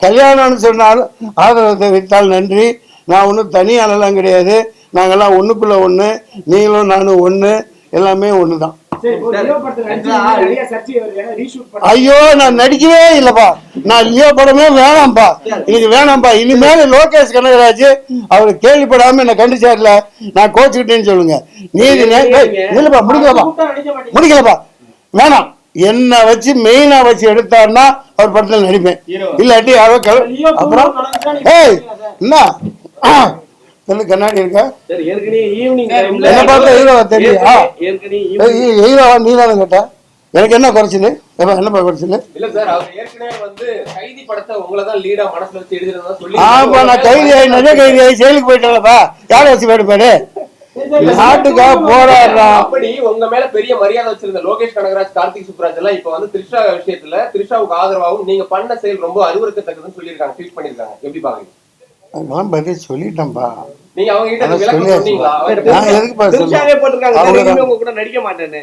கல்யாணம்னு சொன்னாலும் ஆதரவு தெரிவித்தால் நன்றி. நான் ஒன்றும் தனி ஆளெல்லாம் கிடையாது. நாங்கெல்லாம் ஒண்ணுக்குள்ள ஒண்ணு, நீங்களும் நானும் ஒண்ணு, எல்லாமே ஒண்ணுதான். ஐயோ நான் நடிக்கவே இல்லப்பா, நான் லியோ படமே வேணாம்ப்பா, இன்னைக்கு வேணாம்ப்பா. இனிமேல லோகேஷ் கனகராஜ் அவரு கேள்விப்படாம என்ன கண்டிச்சார்ல, நான் கோச்சுக்கிட்டேன்னு சொல்லுங்க. நீதி இல்லப்பா, முடிக்கலப்பா, வேணாம். என்ன வச்சு மெயினா வச்சு எடுத்தாருன்னா அவர் படத்துல நடிப்பேன், இல்லாட்டி அப்புறம் என்ன சொல்லு, கண்ணாடி இருக்கா? சார் ஏற்கனவே ஈவினிங் டைம்ல என்ன பார்த்தா ஹீரோவா தெரியா? ஏற்கனவே ஹீரோவா நீ தானே கேட்ட? எனக்கு என்ன குறைச்சல்? என்னப்பா குறைச்சல்? இல்ல சார், அவர் ஏற்கனவே வந்து கைதி படத்தை உங்களதான் லீடா மனசுல வச்சு எழுதுறதா சொல்லி. ஆமா, நான் கைதியாயி நிறைய கைதியாயி ஜெயிலுக்கு போயிட்டேன்லப்பா. யாரை வச்சு போயிடுப்பாரு? நாட்டுக்காக போராடுறான். அப்படி உங்க மேல பெரிய மரியாதை வச்சிருந்த லோகேஷ் கனகராஜ், கார்த்திக் சுப்ராஜ் எல்லாம் இப்ப வந்து த்ரிஷா விஷயத்துல த்ரிஷாவுக்கு ஆதரவாகவும் நீங்க பண்ண செயல் ரொம்ப அருவருக்கத்தக்கதுன்னு சொல்லியிருக்காங்க, ட்வீட் பண்ணிருக்காங்க. எப்படி பாக்குறீங்க? நான் பதில் சொல்லிட்டேன்பா. நீங்க அவங்க கிட்ட விளக்கம் சொன்னீங்களா? நான் எதுக்குப்பா திருஷாவே போட்டிருக்காங்க உங்க கூட நடிக்க மாட்டேன்னு.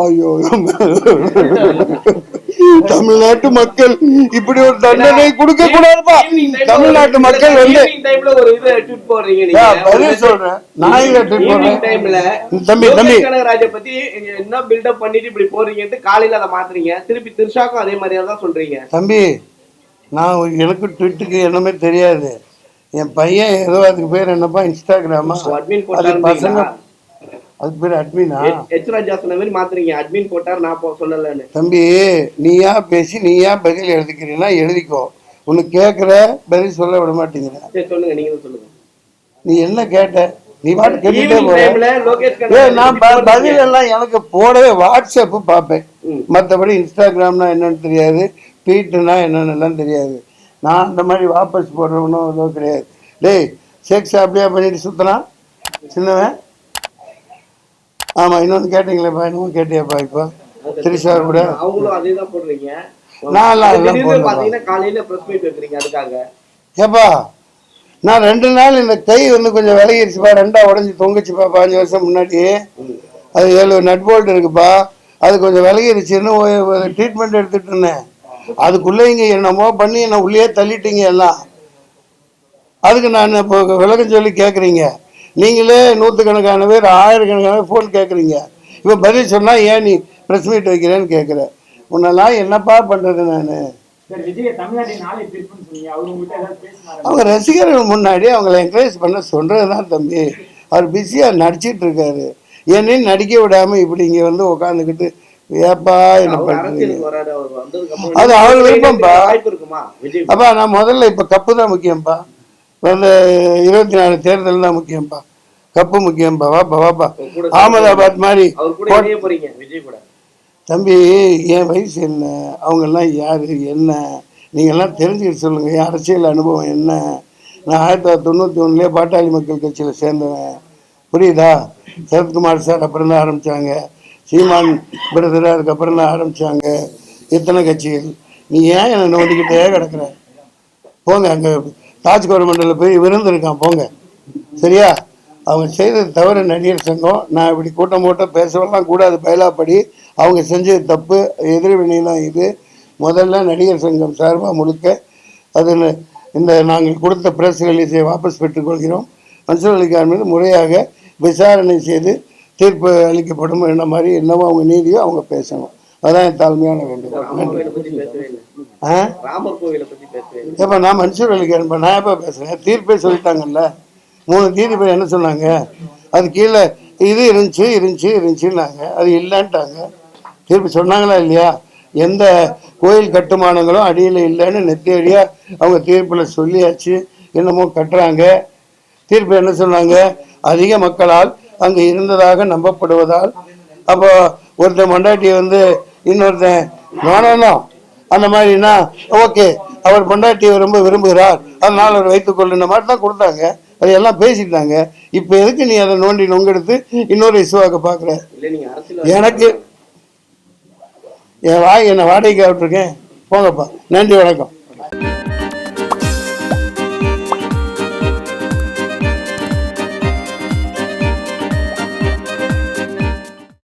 ஐயோ, தமிழ்நாட்டு மக்கள் இப்படி ஒரு தண்டனை கொடுக்க கூடாதுப்பா. தமிழ்நாட்டு மக்கள் வந்து டைம்ல ஒரு இது ட்வீட் போடுறீங்க நீங்க. பதில் சொல்றேன், நான் இத ட்வீட் போடுறேன். டைம்ல தம்பி கனகராஜ பத்தி என்ன பில்டப் பண்ணிட்டு இப்படி போறீங்கன்னு காலையில அதை மாத்துறீங்க, திருப்பி திருஷாக்கும் அதே மாதிரியா தான் சொல்றீங்க. தம்பி, நான் எனக்கு ட்விட்டுக்கு என்னமே தெரியாது. என் பையன் ஏதோ அதுக்கு பேர் என்னப்பா, இன்ஸ்டாகிராமா? அது பசங்க, அதுக்கு பேர் அட்மினா? எச்ராஜா சொன்ன மாதிரி மாத்துறீங்க, அட்மின் போட்டார் நான் சொல்லலன்னு. தம்பி, நீயா பேசி நீயா பதில் எழுதிக்கிறீங்கன்னா எழுதிக்கோ. உனக்கு கேட்குற பதில் சொல்ல விட மாட்டேங்கிற. சொல்லுங்க, நீங்க சொல்லுங்க. நீ என்ன கேட்ட? நீ பாட்டு கேட்டுட்டே போற. நான் பதில் எல்லாம் எனக்கு போடவே வாட்ஸ்அப் பார்ப்பேன். மற்றபடி இன்ஸ்டாகிராம்னா என்னன்னு தெரியாது, ட்வீட்டுனா என்னன்னு எல்லாம் தெரியாது. நான் அந்த மாதிரி வாபஸ் போடுறவனும் எதுவும் கிடையாது. டேய், செக்ஸ் அப்படியே பண்ணிட்டு சுத்தலாம் சின்னவன். ஆமா, இன்னொன்னு கேட்டீங்களேப்பா, இன்னும் கேட்டியாப்பா? இப்போ திரிஷா கூட அவங்களும் அதே தான் போடுறீங்க. நான் பாத்தீங்கன்னா காலையில பிரஸ் மீட் வைக்கிறீங்க அதுக்காக. ஏப்பா, நான் 2 நாள் இந்த கை வந்து கொஞ்சம் விலகிடுச்சுப்பா, 2ஆ உடஞ்சி தொங்குச்சுப்பா 5 வருஷம் முன்னாடி. அது 7 நட் போல்ட் இருக்குப்பா, அது கொஞ்சம் விலகிடுச்சுன்னு ட்ரீட்மெண்ட் எடுத்துட்டு இருந்தேன். அதுக்குள்ள இங்க என்னமோ பண்ணி என்ன உள்ளே தள்ளிட்டீங்க எல்லாம். அதுக்கு நான் இப்போ விளக்கம் சொல்லி கேட்குறீங்க. நீங்களே 100கணக்கான பேர் 1000கணக்கான பேர் ஃபோன் கேட்குறீங்க. இப்போ பதில் சொன்னா ஏன் நீ ப்ரெஸ் மீட் வைக்கிறேன்னு கேட்குற. உன்னெல்லாம் என்னப்பா பண்றது? நான் அவங்க ரசிகர்கள் முன்னாடி அவங்களை என்கரேஜ் பண்ண சொல்றதுதான் தம்பி. அவர் பிஸியா நடிச்சிட்டு இருக்காரு. என்னையும் நடிக்க விடாம இப்படி இங்க வந்து உட்காந்துக்கிட்டு ஏப்பா என்ன பண்றீங்க? அது அவர் விருப்பம்பா. அப்பா, நான் முதல்ல இப்ப கப்பு தான் முக்கியம்பா. வந்து 24 தேர்தல் தான் முக்கியம்பா. கப்பு முக்கியம்பா. வாப்பா அகமதாபாத் மாதிரி. தம்பி, என் வயசு என்ன, அவங்க எல்லாம் யாரு என்ன, நீங்க எல்லாம் தெரிஞ்சுக்கிட்டு சொல்லுங்க. என் அரசியல் அனுபவம் என்ன. நான் 1991 பாட்டாளி மக்கள் கட்சியில சேர்ந்தவன். புரியுதா? சரத்குமார் சார் அப்புறம் தான் ஆரம்பிச்சாங்க. சீமான் பிரதர் அதுக்கப்புறம் தான் ஆரம்பிச்சாங்க. எத்தனை கட்சிகள். நீ ஏன் என்னை நோண்டிக்கிட்டே கிடக்குற? போங்க, அங்கே தாஜ் கவர்மெண்டில் போய் விருந்து இருக்கான், போங்க. சரியா? அவங்க செய்தது தவிர நடிகர் சங்கம். நான் இப்படி கூட்டம் போட்ட பேசவெல்லாம் கூடாது. பயிலாப்படி அவங்க செஞ்சது தப்பு, எதிர்வினை தான் இது. முதல்ல நடிகர் சங்கம் சார்பாக முழுக்க அதில் இந்த நாங்கள் கொடுத்த பிரஸ் ரிலீஸை வாபஸ் பெற்றுக்கொள்கிறோம். மன்சூர் அலிகான் மீது முறையாக விசாரணை செய்து தீர்ப்பு அளிக்கப்படும். என்ன மாதிரி என்னவோ அவங்க நீதியோ அவங்க பேசணும். அதான் என் தாழ்மையான வேண்டுகோள். ஏப்பா, நான் மன்சூர் அலிகான் நான் எப்போ பேசுகிறேன்? தீர்ப்பே சொல்லிட்டாங்கல்ல. 3 நீதிபதி என்ன சொன்னாங்க? அது கீழே இது இருந்துச்சுன்னாங்க, அது இல்லைன்ட்டாங்க. தீர்ப்பு சொன்னாங்களா இல்லையா? எந்த கோயில் கட்டுமானங்களும் அடியில் இல்லைன்னு நெத்தியடியா அவங்க தீர்ப்பில் சொல்லியாச்சு. என்னமோ கட்டுறாங்க. தீர்ப்பு என்ன சொன்னாங்க? அதிக மக்களால் அங்கே இருந்ததாக நம்பப்படுவதால். அப்போ ஒருத்தன் பொண்டாட்டியை வந்து இன்னொருத்தன் வேணாம் அந்த மாதிரினா ஓகே, அவர் பொண்டாட்டியை ரொம்ப விரும்புகிறார், அதனால அவர் வைத்துக் கொள்ளுன்ற மாதிரி தான் கொடுத்தாங்க. அதையெல்லாம் பேசிட்டாங்க. இப்போ எதுக்கு நீ அதை நோண்டி நொங்கெடுத்து இன்னொரு இசுவாக்க பார்க்குற? எனக்கு என் என்னை வாடகைக்கு விட்டுருக்கேன். போங்கப்பா. நன்றி, வணக்கம்.